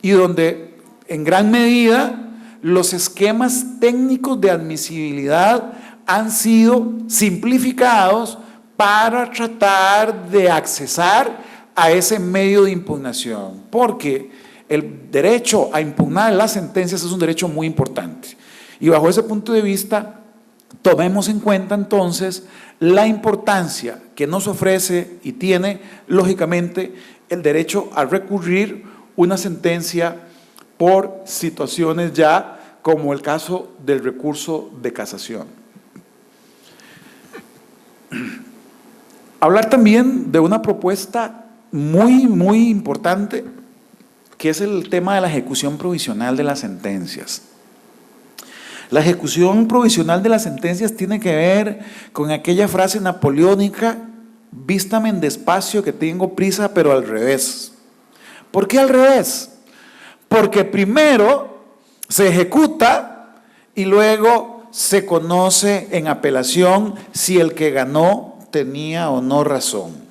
y donde en gran medida los esquemas técnicos de admisibilidad han sido simplificados para tratar de accesar a ese medio de impugnación, porque el derecho a impugnar las sentencias es un derecho muy importante. Y bajo ese punto de vista, tomemos en cuenta entonces la importancia que nos ofrece y tiene, lógicamente, el derecho a recurrir una sentencia por situaciones ya como el caso del recurso de casación. Hablar también de una propuesta muy importante, que es el tema de la ejecución provisional de las sentencias. La ejecución provisional de las sentencias tiene que ver con aquella frase napoleónica: vístame en despacio que tengo prisa, pero al revés. ¿Por qué al revés? Porque primero se ejecuta y luego se conoce en apelación si el que ganó tenía o no razón.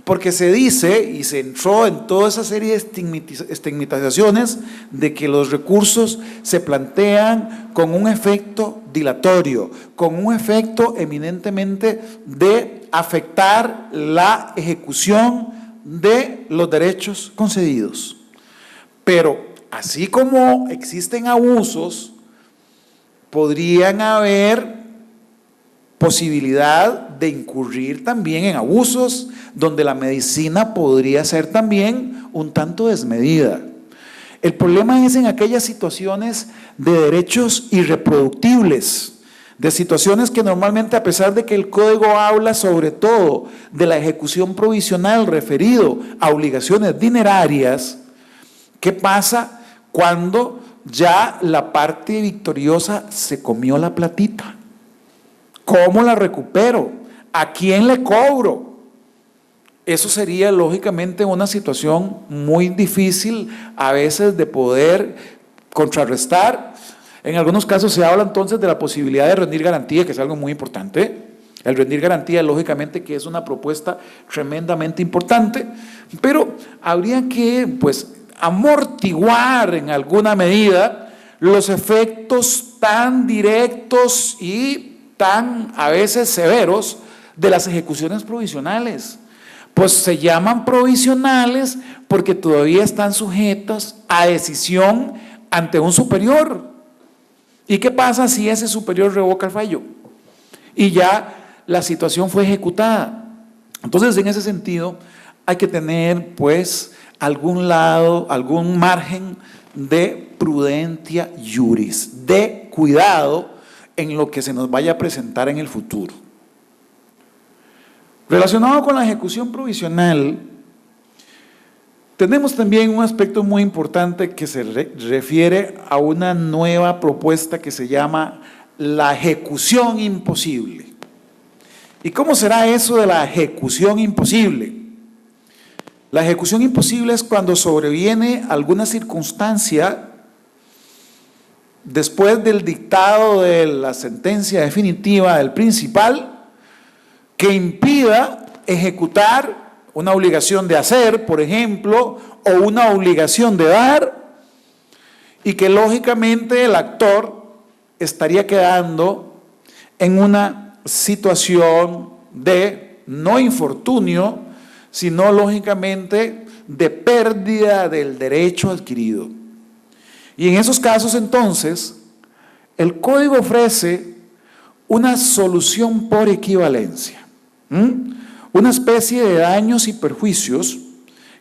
Porque se dice, y se entró en toda esa serie de estigmatizaciones, de que los recursos se plantean con un efecto dilatorio, con un efecto eminentemente de afectar la ejecución de los derechos concedidos. Pero así como existen abusos, podrían haber posibilidad de incurrir también en abusos donde la medicina podría ser también un tanto desmedida. El problema es en aquellas situaciones de derechos irreproductibles, de situaciones que normalmente, a pesar de que el código habla sobre todo de la ejecución provisional referido a obligaciones dinerarias, ¿qué pasa cuando ya la parte victoriosa se comió la platita? ¿Cómo la recupero? ¿A quién le cobro? Eso sería lógicamente una situación muy difícil a veces de poder contrarrestar. En algunos casos se habla entonces de la posibilidad de rendir garantía, que es algo muy importante. El rendir garantía, lógicamente, que es una propuesta tremendamente importante, pero habría que, pues, amortiguar en alguna medida los efectos tan directos y tan a veces severos de las ejecuciones provisionales. Pues se llaman provisionales porque todavía están sujetas a decisión ante un superior. ¿Y qué pasa si ese superior revoca el fallo? Y ya la situación fue ejecutada. Entonces, en ese sentido, hay que tener pues algún margen de prudentia iuris, de cuidado en lo que se nos vaya a presentar en el futuro. Relacionado con la ejecución provisional, tenemos también un aspecto muy importante que se refiere a una nueva propuesta que se llama la ejecución imposible. ¿Y cómo será eso de la ejecución imposible? La ejecución imposible es cuando sobreviene alguna circunstancia después del dictado de la sentencia definitiva del principal que impida ejecutar una obligación de hacer, por ejemplo, o una obligación de dar, y que lógicamente el actor estaría quedando en una situación de no infortunio, sino lógicamente de pérdida del derecho adquirido. Y en esos casos entonces, el código ofrece una solución por equivalencia, una especie de daños y perjuicios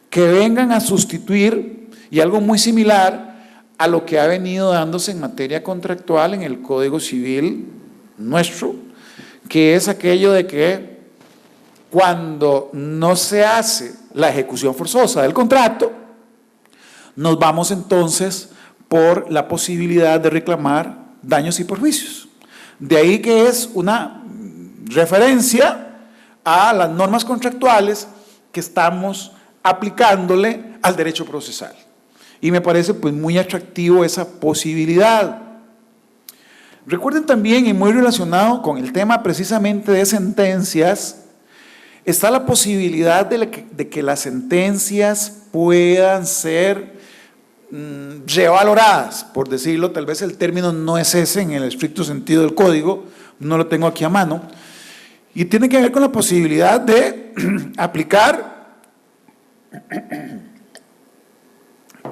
que vengan a sustituir, y algo muy similar a lo que ha venido dándose en materia contractual en el Código Civil nuestro, que es aquello de que cuando no se hace la ejecución forzosa del contrato, nos vamos entonces por la posibilidad de reclamar daños y perjuicios. De ahí que es una referencia a las normas contractuales que estamos aplicándole al derecho procesal. Y me parece pues muy atractivo esa posibilidad. Recuerden también, y muy relacionado con el tema precisamente de sentencias, está la posibilidad de que las sentencias puedan ser revaloradas, por decirlo, tal vez el término no es ese en el estricto sentido del código, no lo tengo aquí a mano, y tiene que ver con la posibilidad de aplicar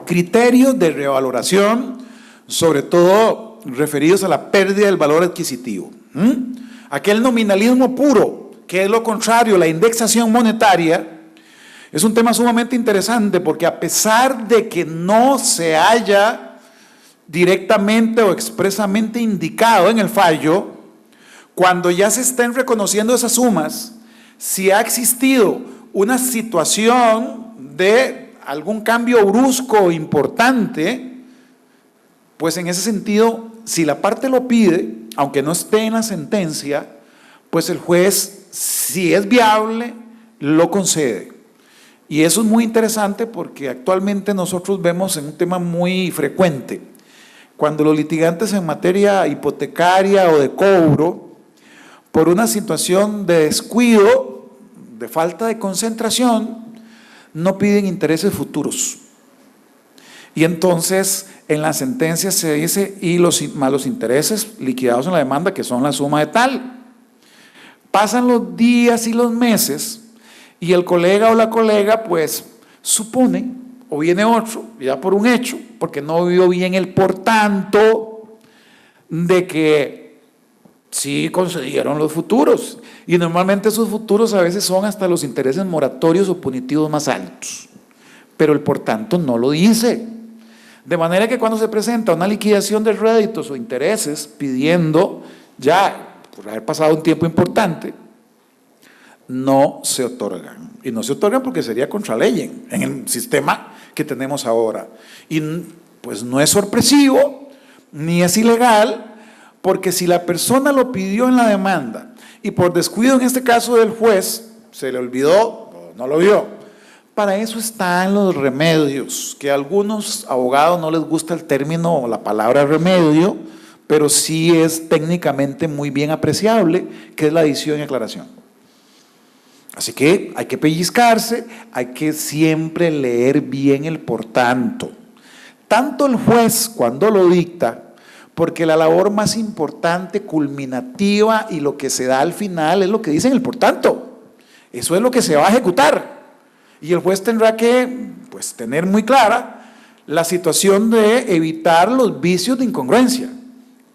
criterios de revaloración, sobre todo referidos a la pérdida del valor adquisitivo. Aquel nominalismo puro, que es lo contrario, la indexación monetaria, es un tema sumamente interesante porque a pesar de que no se haya directamente o expresamente indicado en el fallo, cuando ya se estén reconociendo esas sumas, si ha existido una situación de algún cambio brusco o importante, pues en ese sentido, si la parte lo pide, aunque no esté en la sentencia, pues el juez, si es viable, lo concede. Y eso es muy interesante porque actualmente nosotros vemos en un tema muy frecuente, cuando los litigantes en materia hipotecaria o de cobro, por una situación de descuido, de falta de concentración, no piden intereses futuros. Y entonces en la sentencia se dice, y más los intereses liquidados en la demanda, que son la suma de tal. Pasan los días y los meses, y el colega o la colega pues supone, o viene otro, ya por un hecho, porque no vio bien el por tanto, de que sí concedieron los futuros, y normalmente esos futuros a veces son hasta los intereses moratorios o punitivos más altos, pero el por tanto no lo dice. De manera que cuando se presenta una liquidación de réditos o intereses pidiendo ya, por haber pasado un tiempo importante, no se otorgan. Y no se otorgan porque sería contra ley en el sistema que tenemos ahora. Y pues no es sorpresivo, ni es ilegal, porque si la persona lo pidió en la demanda y por descuido en este caso del juez, se le olvidó o no lo vio, para eso están los remedios, que a algunos abogados no les gusta el término o la palabra remedio, pero sí es técnicamente muy bien apreciable, que es la adición y aclaración. Así que hay que pellizcarse, hay que siempre leer bien el por tanto. Tanto el juez cuando lo dicta, porque la labor más importante, culminativa y lo que se da al final es lo que dice en el por tanto. Eso es lo que se va a ejecutar. Y el juez tendrá que pues, tener muy clara la situación de evitar los vicios de incongruencia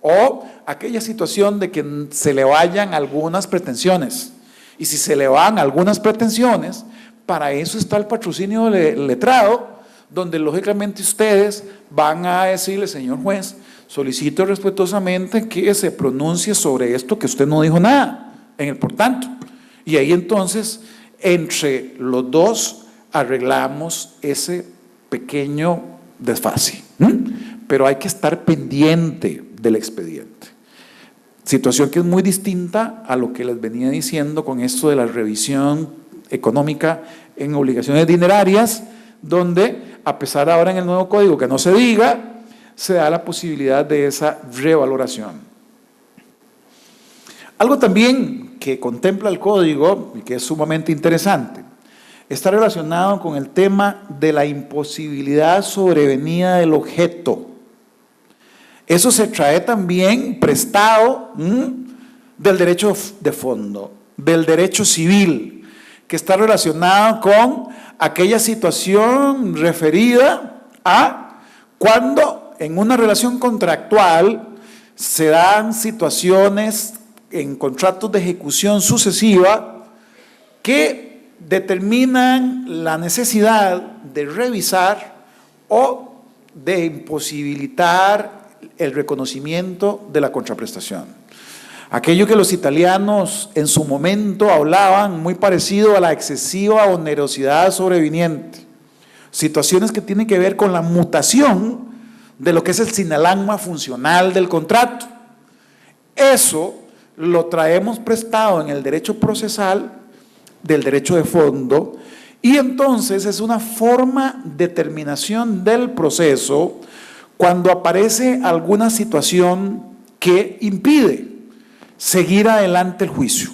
o aquella situación de que se le vayan algunas pretensiones. Y si se le van algunas pretensiones, para eso está el patrocinio letrado, donde lógicamente ustedes van a decirle, señor juez, solicito respetuosamente que se pronuncie sobre esto que usted no dijo nada en el por tanto. Y ahí entonces, entre los dos, arreglamos ese pequeño desfase. Pero hay que estar pendiente del expediente. Situación que es muy distinta a lo que les venía diciendo con esto de la revisión económica en obligaciones dinerarias, donde a pesar ahora en el nuevo código que no se diga, se da la posibilidad de esa revaloración. Algo también que contempla el código y que es sumamente interesante, está relacionado con el tema de la imposibilidad sobrevenida del objeto. Eso se trae también prestado del derecho de fondo, del derecho civil, que está relacionado con aquella situación referida a cuando en una relación contractual se dan situaciones en contratos de ejecución sucesiva que determinan la necesidad de revisar o de imposibilitar el reconocimiento de la contraprestación. Aquello que los italianos en su momento hablaban muy parecido a la excesiva onerosidad sobreviniente. Situaciones que tienen que ver con la mutación de lo que es el sinalagma funcional del contrato. Eso lo traemos prestado en el derecho procesal del derecho de fondo, y entonces es una forma de terminación del proceso cuando aparece alguna situación que impide seguir adelante el juicio.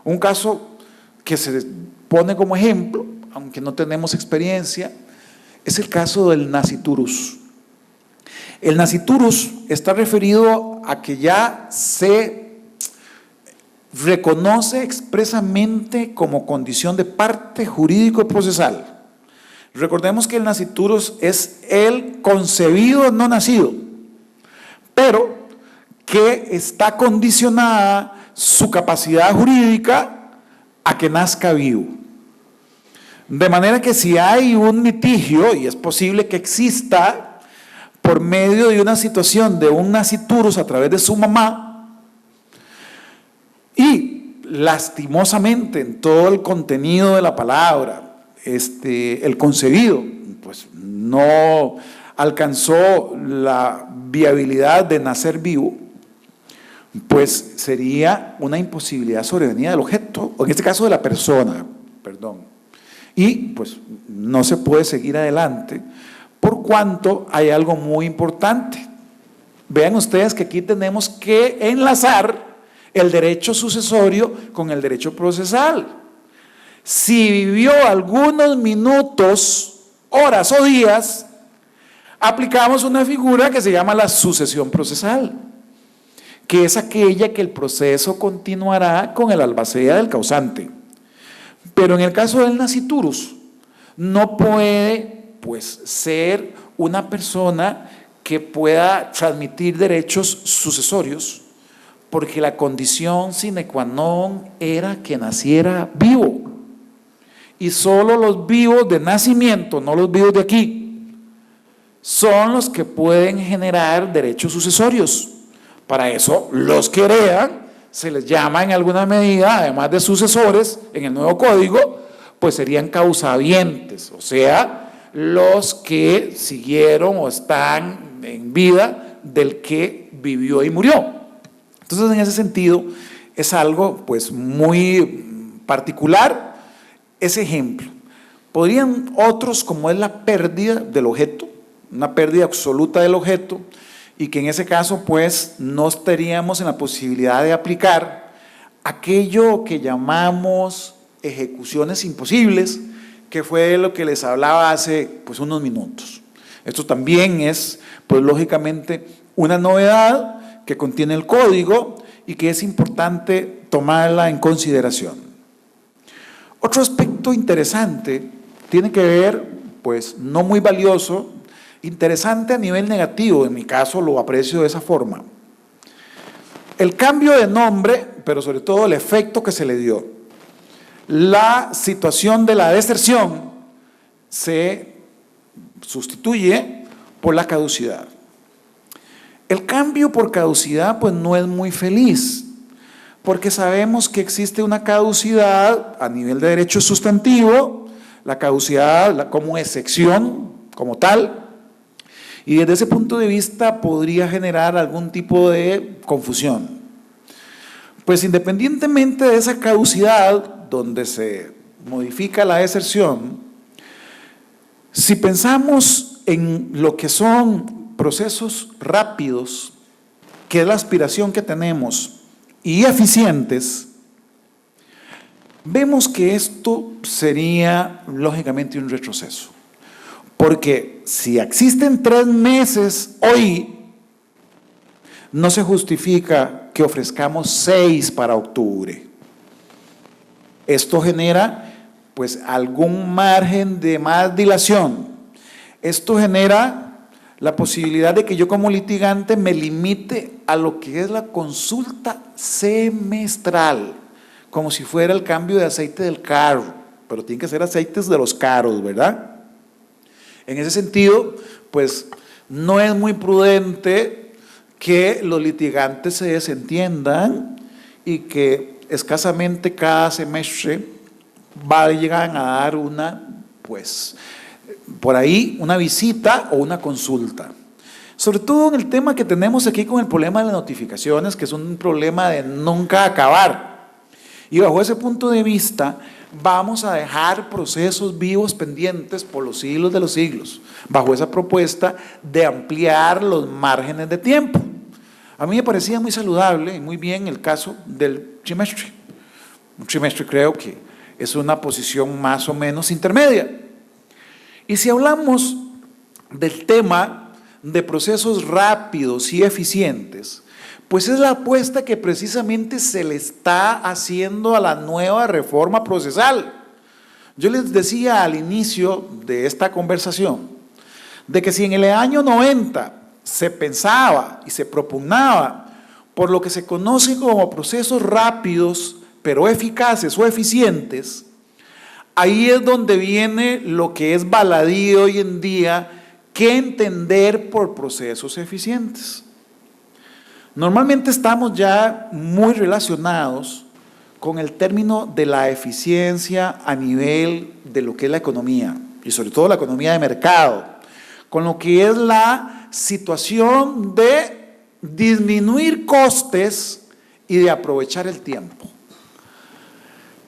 Un caso que se pone como ejemplo, aunque no tenemos experiencia, es el caso del nasciturus. El nasciturus está referido a que ya se reconoce expresamente como condición de parte jurídico-procesal. Recordemos que el nasciturus es el concebido no nacido, pero que está condicionada su capacidad jurídica a que nazca vivo. De manera que si hay un litigio, y es posible que exista, por medio de una situación de un nasciturus a través de su mamá, y lastimosamente en todo el contenido de la palabra, el concebido, pues no alcanzó la viabilidad de nacer vivo, pues sería una imposibilidad sobrevenida del objeto, o en este caso de la persona, perdón, y pues no se puede seguir adelante, por cuanto hay algo muy importante. Vean ustedes que aquí tenemos que enlazar el derecho sucesorio con el derecho procesal. Si vivió algunos minutos, horas o días, aplicamos una figura que se llama la sucesión procesal, que es aquella que el proceso continuará con el albacea del causante. Pero en el caso del nasciturus, no puede pues ser una persona que pueda transmitir derechos sucesorios, porque la condición sine qua non era que naciera vivo. Y solo los vivos de nacimiento, no los vivos de aquí, son los que pueden generar derechos sucesorios. Para eso, los que heredan se les llama en alguna medida, además de sucesores, en el nuevo código, pues serían causahabientes, o sea, los que siguieron o están en vida del que vivió y murió. Entonces, en ese sentido, es algo pues muy particular ese ejemplo. Podrían otros, como es la pérdida del objeto, una pérdida absoluta del objeto, y que en ese caso pues no estaríamos en la posibilidad de aplicar aquello que llamamos ejecuciones imposibles, que fue lo que les hablaba hace pues unos minutos. Esto también es pues lógicamente una novedad que contiene el código y que es importante tomarla en consideración. Otro aspecto interesante tiene que ver, pues no muy valioso, interesante a nivel negativo, en mi caso lo aprecio de esa forma. El cambio de nombre, pero sobre todo el efecto que se le dio. La situación de la deserción se sustituye por la caducidad. El cambio por caducidad pues no es muy feliz, porque sabemos que existe una caducidad a nivel de derecho sustantivo, la caducidad como excepción, como tal, y desde ese punto de vista podría generar algún tipo de confusión. Pues independientemente de esa caducidad, donde se modifica la deserción, si pensamos en lo que son procesos rápidos, que es la aspiración que tenemos, y eficientes, vemos que esto sería lógicamente un retroceso. Porque si existen 3 meses hoy, no se justifica que ofrezcamos 6 para octubre. Esto genera pues algún margen de más dilación. Esto genera la posibilidad de que yo como litigante me limite a lo que es la consulta semestral, como si fuera el cambio de aceite del carro, pero tienen que ser aceites de los caros, ¿verdad? En ese sentido, pues no es muy prudente que los litigantes se desentiendan y que escasamente cada semestre vayan a dar pues, por ahí una visita o una consulta. Sobre todo en el tema que tenemos aquí con el problema de las notificaciones, que es un problema de nunca acabar. Y bajo ese punto de vista, vamos a dejar procesos vivos pendientes por los siglos de los siglos, bajo esa propuesta de ampliar los márgenes de tiempo. A mí me parecía muy saludable y muy bien el caso del trimestre. Un trimestre creo que es una posición más o menos intermedia. Y si hablamos del tema de procesos rápidos y eficientes, pues es la apuesta que precisamente se le está haciendo a la nueva reforma procesal. Yo les decía al inicio de esta conversación, de que si en el año 90 se pensaba y se propugnaba por lo que se conoce como procesos rápidos, pero eficaces o eficientes, ahí es donde viene lo que es baladí hoy en día, ¿qué entender por procesos eficientes? Normalmente estamos ya muy relacionados con el término de la eficiencia a nivel de lo que es la economía, y sobre todo la economía de mercado, con lo que es la situación de disminuir costes y de aprovechar el tiempo.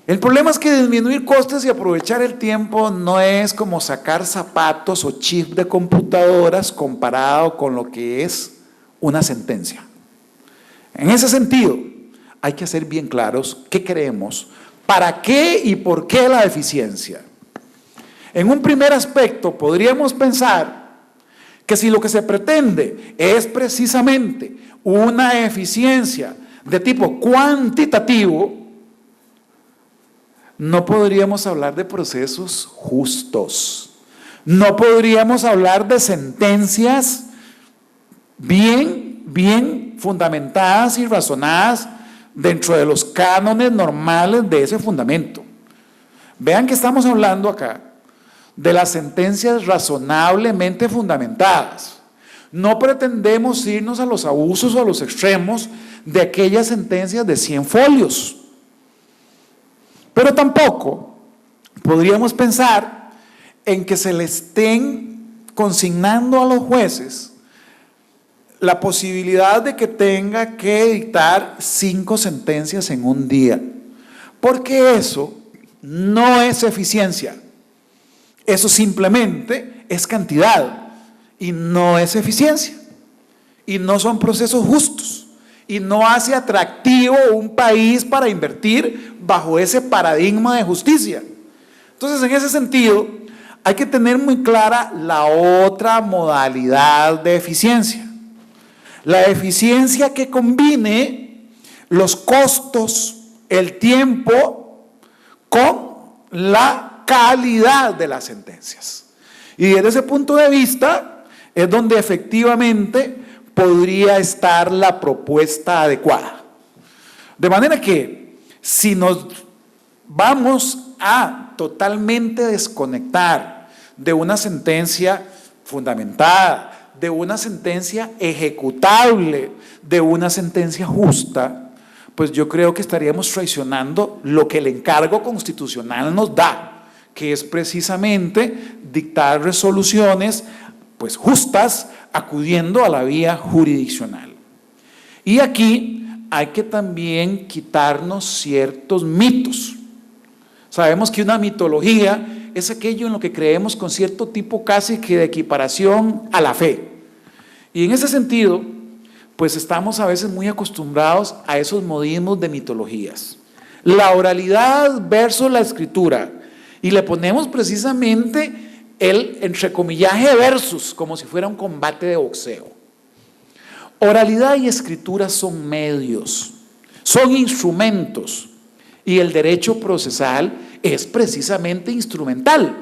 El problema es que disminuir costes y aprovechar el tiempo no es como sacar zapatos o chips de computadoras comparado con lo que es una sentencia. En ese sentido, hay que ser bien claros qué queremos, para qué y por qué la eficiencia. En un primer aspecto, podríamos pensar que si lo que se pretende es precisamente una eficiencia de tipo cuantitativo, no podríamos hablar de procesos justos, no podríamos hablar de sentencias bien fundamentadas y razonadas dentro de los cánones normales de ese fundamento. Vean que estamos hablando acá de las sentencias razonablemente fundamentadas. No pretendemos irnos a los abusos o a los extremos de aquellas sentencias de 100 folios. Pero tampoco podríamos pensar en que se le estén consignando a los jueces la posibilidad de que tenga que dictar 5 sentencias en un día, porque eso no es eficiencia, eso simplemente es cantidad y no es eficiencia, y no son procesos justos. Y no hace atractivo un país para invertir bajo ese paradigma de justicia. Entonces, en ese sentido, hay que tener muy clara la otra modalidad de eficiencia. La eficiencia que combine los costos, el tiempo, con la calidad de las sentencias. Y desde ese punto de vista es donde efectivamente podría estar la propuesta adecuada. De manera que si nos vamos a totalmente desconectar de una sentencia fundamentada, de una sentencia ejecutable, de una sentencia justa, pues yo creo que estaríamos traicionando lo que el encargo constitucional nos da, que es precisamente dictar resoluciones pues justas, acudiendo a la vía jurisdiccional. Y aquí hay que también quitarnos ciertos mitos. Sabemos que una mitología es aquello en lo que creemos con cierto tipo casi que de equiparación a la fe. Y en ese sentido, pues estamos a veces muy acostumbrados a esos modismos de mitologías. La oralidad versus la escritura. Y le ponemos precisamente el entrecomillaje versus, como si fuera un combate de boxeo. Oralidad y escritura son medios, son instrumentos, y el derecho procesal es precisamente instrumental.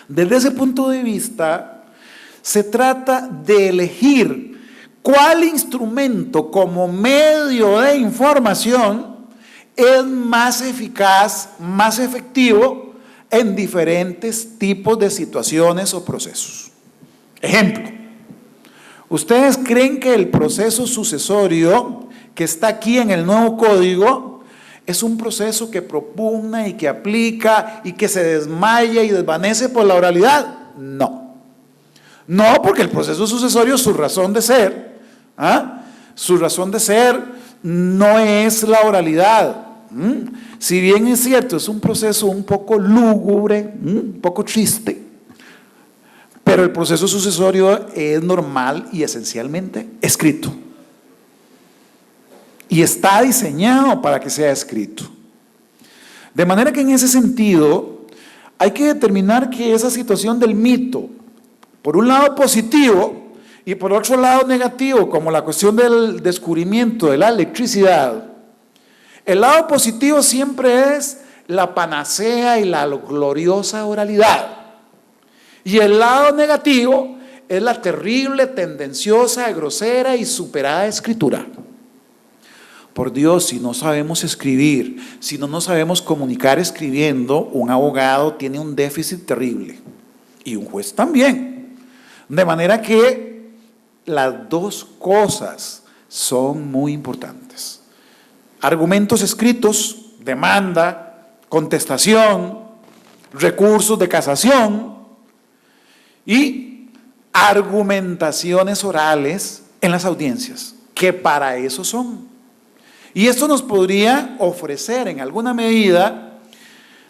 Desde ese punto de vista, se trata de elegir cuál instrumento como medio de información es más eficaz, más efectivo en diferentes tipos de situaciones o procesos. Ejemplo, ¿ustedes creen que el proceso sucesorio que está aquí en el nuevo código es un proceso que propugna y que aplica y que se desmaya y desvanece por la oralidad? No. No, porque el proceso sucesorio, su razón de ser, su razón de ser no es la oralidad. Si bien es cierto, es un proceso un poco lúgubre, un poco triste, pero el proceso sucesorio es normal y esencialmente escrito. Y está diseñado para que sea escrito. De manera que en ese sentido hay que determinar que esa situación del mito, por un lado positivo y por otro lado negativo, como la cuestión del descubrimiento de la electricidad, el lado positivo siempre es la panacea y la gloriosa oralidad. Y el lado negativo es la terrible, tendenciosa, grosera y superada escritura. Por Dios, si no sabemos escribir, si no nos sabemos comunicar escribiendo, un abogado tiene un déficit terrible. Y un juez también. De manera que las dos cosas son muy importantes. Argumentos escritos, demanda, contestación, recursos de casación y argumentaciones orales en las audiencias, que para eso son. Y esto nos podría ofrecer en alguna medida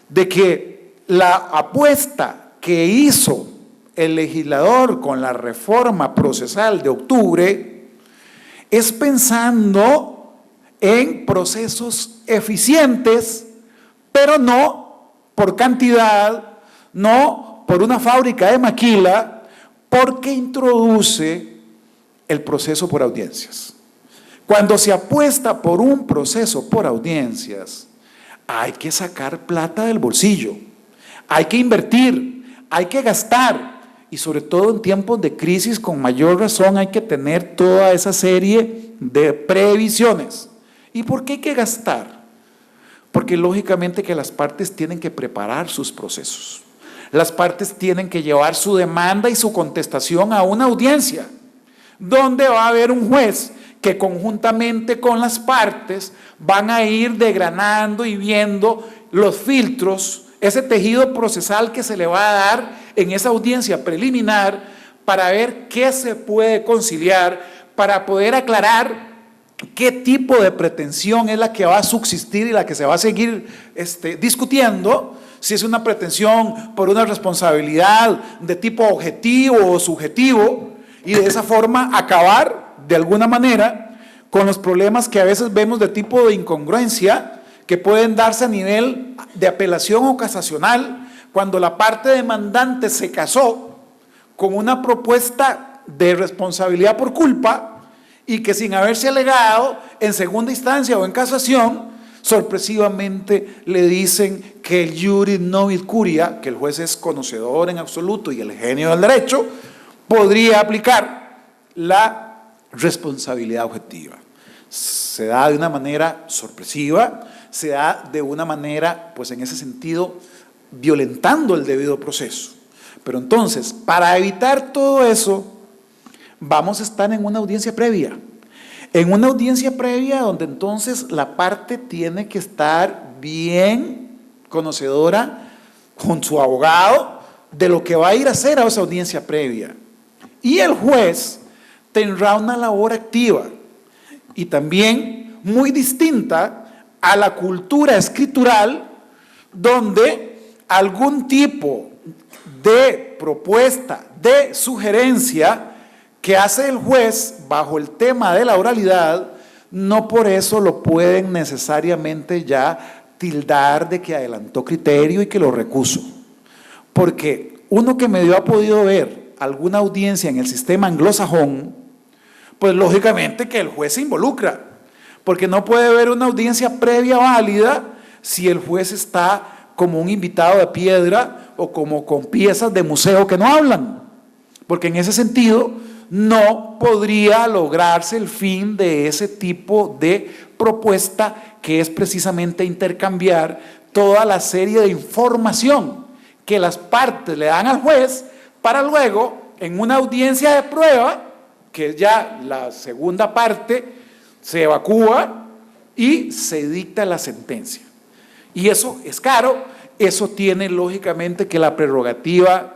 de que la apuesta que hizo el legislador con la reforma procesal de octubre es pensando en procesos eficientes, pero no por cantidad, no por una fábrica de maquila, porque introduce el proceso por audiencias. Cuando se apuesta por un proceso por audiencias, hay que sacar plata del bolsillo, hay que invertir, hay que gastar, y sobre todo en tiempos de crisis, con mayor razón hay que tener toda esa serie de previsiones. ¿Y por qué hay que gastar? Porque lógicamente que las partes tienen que preparar sus procesos. Las partes tienen que llevar su demanda y su contestación a una audiencia, donde va a haber un juez que conjuntamente con las partes van a ir desgranando y viendo los filtros, ese tejido procesal que se le va a dar en esa audiencia preliminar para ver qué se puede conciliar, para poder aclarar qué tipo de pretensión es la que va a subsistir y la que se va a seguir discutiendo, si es una pretensión por una responsabilidad de tipo objetivo o subjetivo, y de esa forma acabar de alguna manera con los problemas que a veces vemos de tipo de incongruencia que pueden darse a nivel de apelación o casacional, cuando la parte demandante se casó con una propuesta de responsabilidad por culpa y que sin haberse alegado en segunda instancia o en casación, sorpresivamente le dicen que el iuris novit curia, que el juez es conocedor en absoluto y el genio del derecho, podría aplicar la responsabilidad objetiva. Se da de una manera sorpresiva, se da de una manera, pues en ese sentido, violentando el debido proceso. Pero entonces, para evitar todo eso, vamos a estar en una audiencia previa. En una audiencia previa donde entonces la parte tiene que estar bien conocedora con su abogado de lo que va a ir a hacer a esa audiencia previa. Y el juez tendrá una labor activa y también muy distinta a la cultura escritural, donde algún tipo de propuesta, de sugerencia que hace el juez bajo el tema de la oralidad, no por eso lo pueden necesariamente ya tildar de que adelantó criterio y que lo recuso. Porque uno que medio ha podido ver alguna audiencia en el sistema anglosajón, pues lógicamente que el juez se involucra, porque no puede haber una audiencia previa válida si el juez está como un invitado de piedra o como con piezas de museo que no hablan, porque en ese sentido no podría lograrse el fin de ese tipo de propuesta, que es precisamente intercambiar toda la serie de información que las partes le dan al juez para luego, en una audiencia de prueba, que es ya la segunda parte, se evacúa y se dicta la sentencia. Y eso es caro, eso tiene lógicamente que la prerrogativa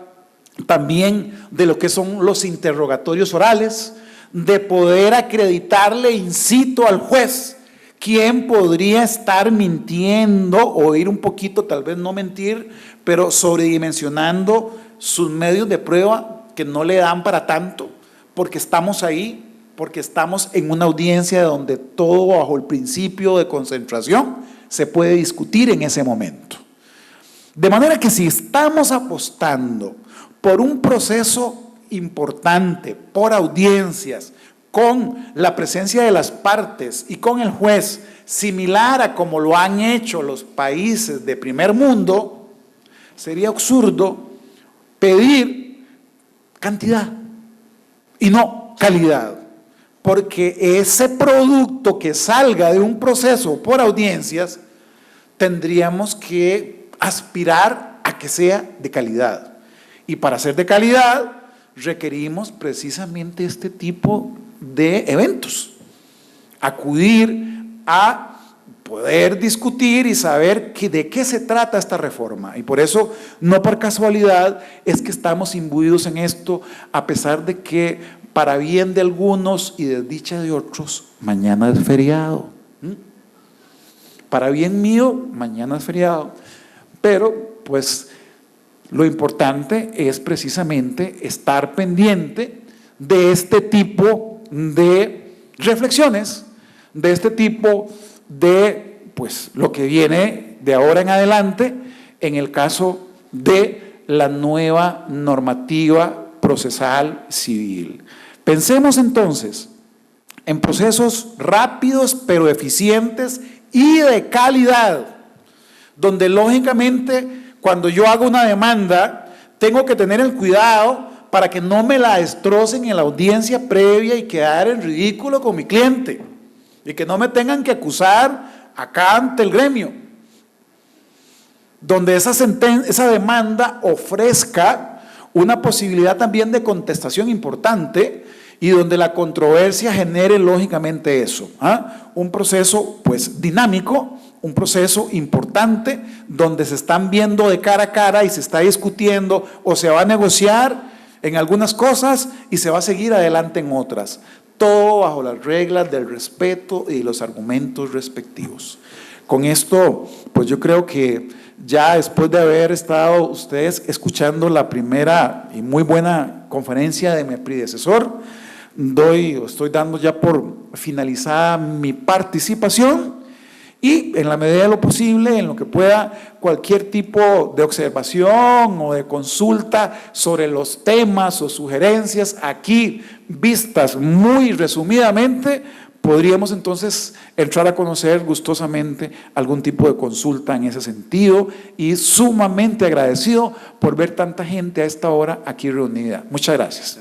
también de lo que son los interrogatorios orales, de poder acreditarle in situ al juez quién podría estar mintiendo o ir un poquito, tal vez no mentir, pero sobredimensionando sus medios de prueba que no le dan para tanto, porque estamos ahí, porque estamos en una audiencia donde todo bajo el principio de concentración se puede discutir en ese momento. De manera que si estamos apostando por un proceso importante, por audiencias, con la presencia de las partes y con el juez, similar a como lo han hecho los países de primer mundo, sería absurdo pedir cantidad y no calidad, porque ese producto que salga de un proceso por audiencias, tendríamos que aspirar a que sea de calidad. Y para ser de calidad, requerimos precisamente este tipo de eventos. Acudir a poder discutir y saber de qué se trata esta reforma. Y por eso, no por casualidad, es que estamos imbuidos en esto, a pesar de que, para bien de algunos y desdicha de otros, mañana es feriado. Para bien mío, mañana es feriado. Pero, pues, lo importante es precisamente estar pendiente de este tipo de reflexiones, de este tipo de, pues, lo que viene de ahora en adelante en el caso de la nueva normativa procesal civil. Pensemos entonces en procesos rápidos pero eficientes y de calidad, donde lógicamente cuando yo hago una demanda tengo que tener el cuidado para que no me la destrocen en la audiencia previa y quedar en ridículo con mi cliente, y que no me tengan que acusar acá ante el gremio, donde esa demanda ofrezca una posibilidad también de contestación importante y donde la controversia genere lógicamente eso, un proceso pues dinámico, un proceso importante donde se están viendo de cara a cara y se está discutiendo o se va a negociar en algunas cosas y se va a seguir adelante en otras, todo bajo las reglas del respeto y los argumentos respectivos. Con esto, pues yo creo que ya después de haber estado ustedes escuchando la primera y muy buena conferencia de mi predecesor, estoy dando ya por finalizada mi participación. Y en la medida de lo posible, en lo que pueda, cualquier tipo de observación o de consulta sobre los temas o sugerencias aquí vistas muy resumidamente, podríamos entonces entrar a conocer gustosamente algún tipo de consulta en ese sentido, y sumamente agradecido por ver tanta gente a esta hora aquí reunida. Muchas gracias.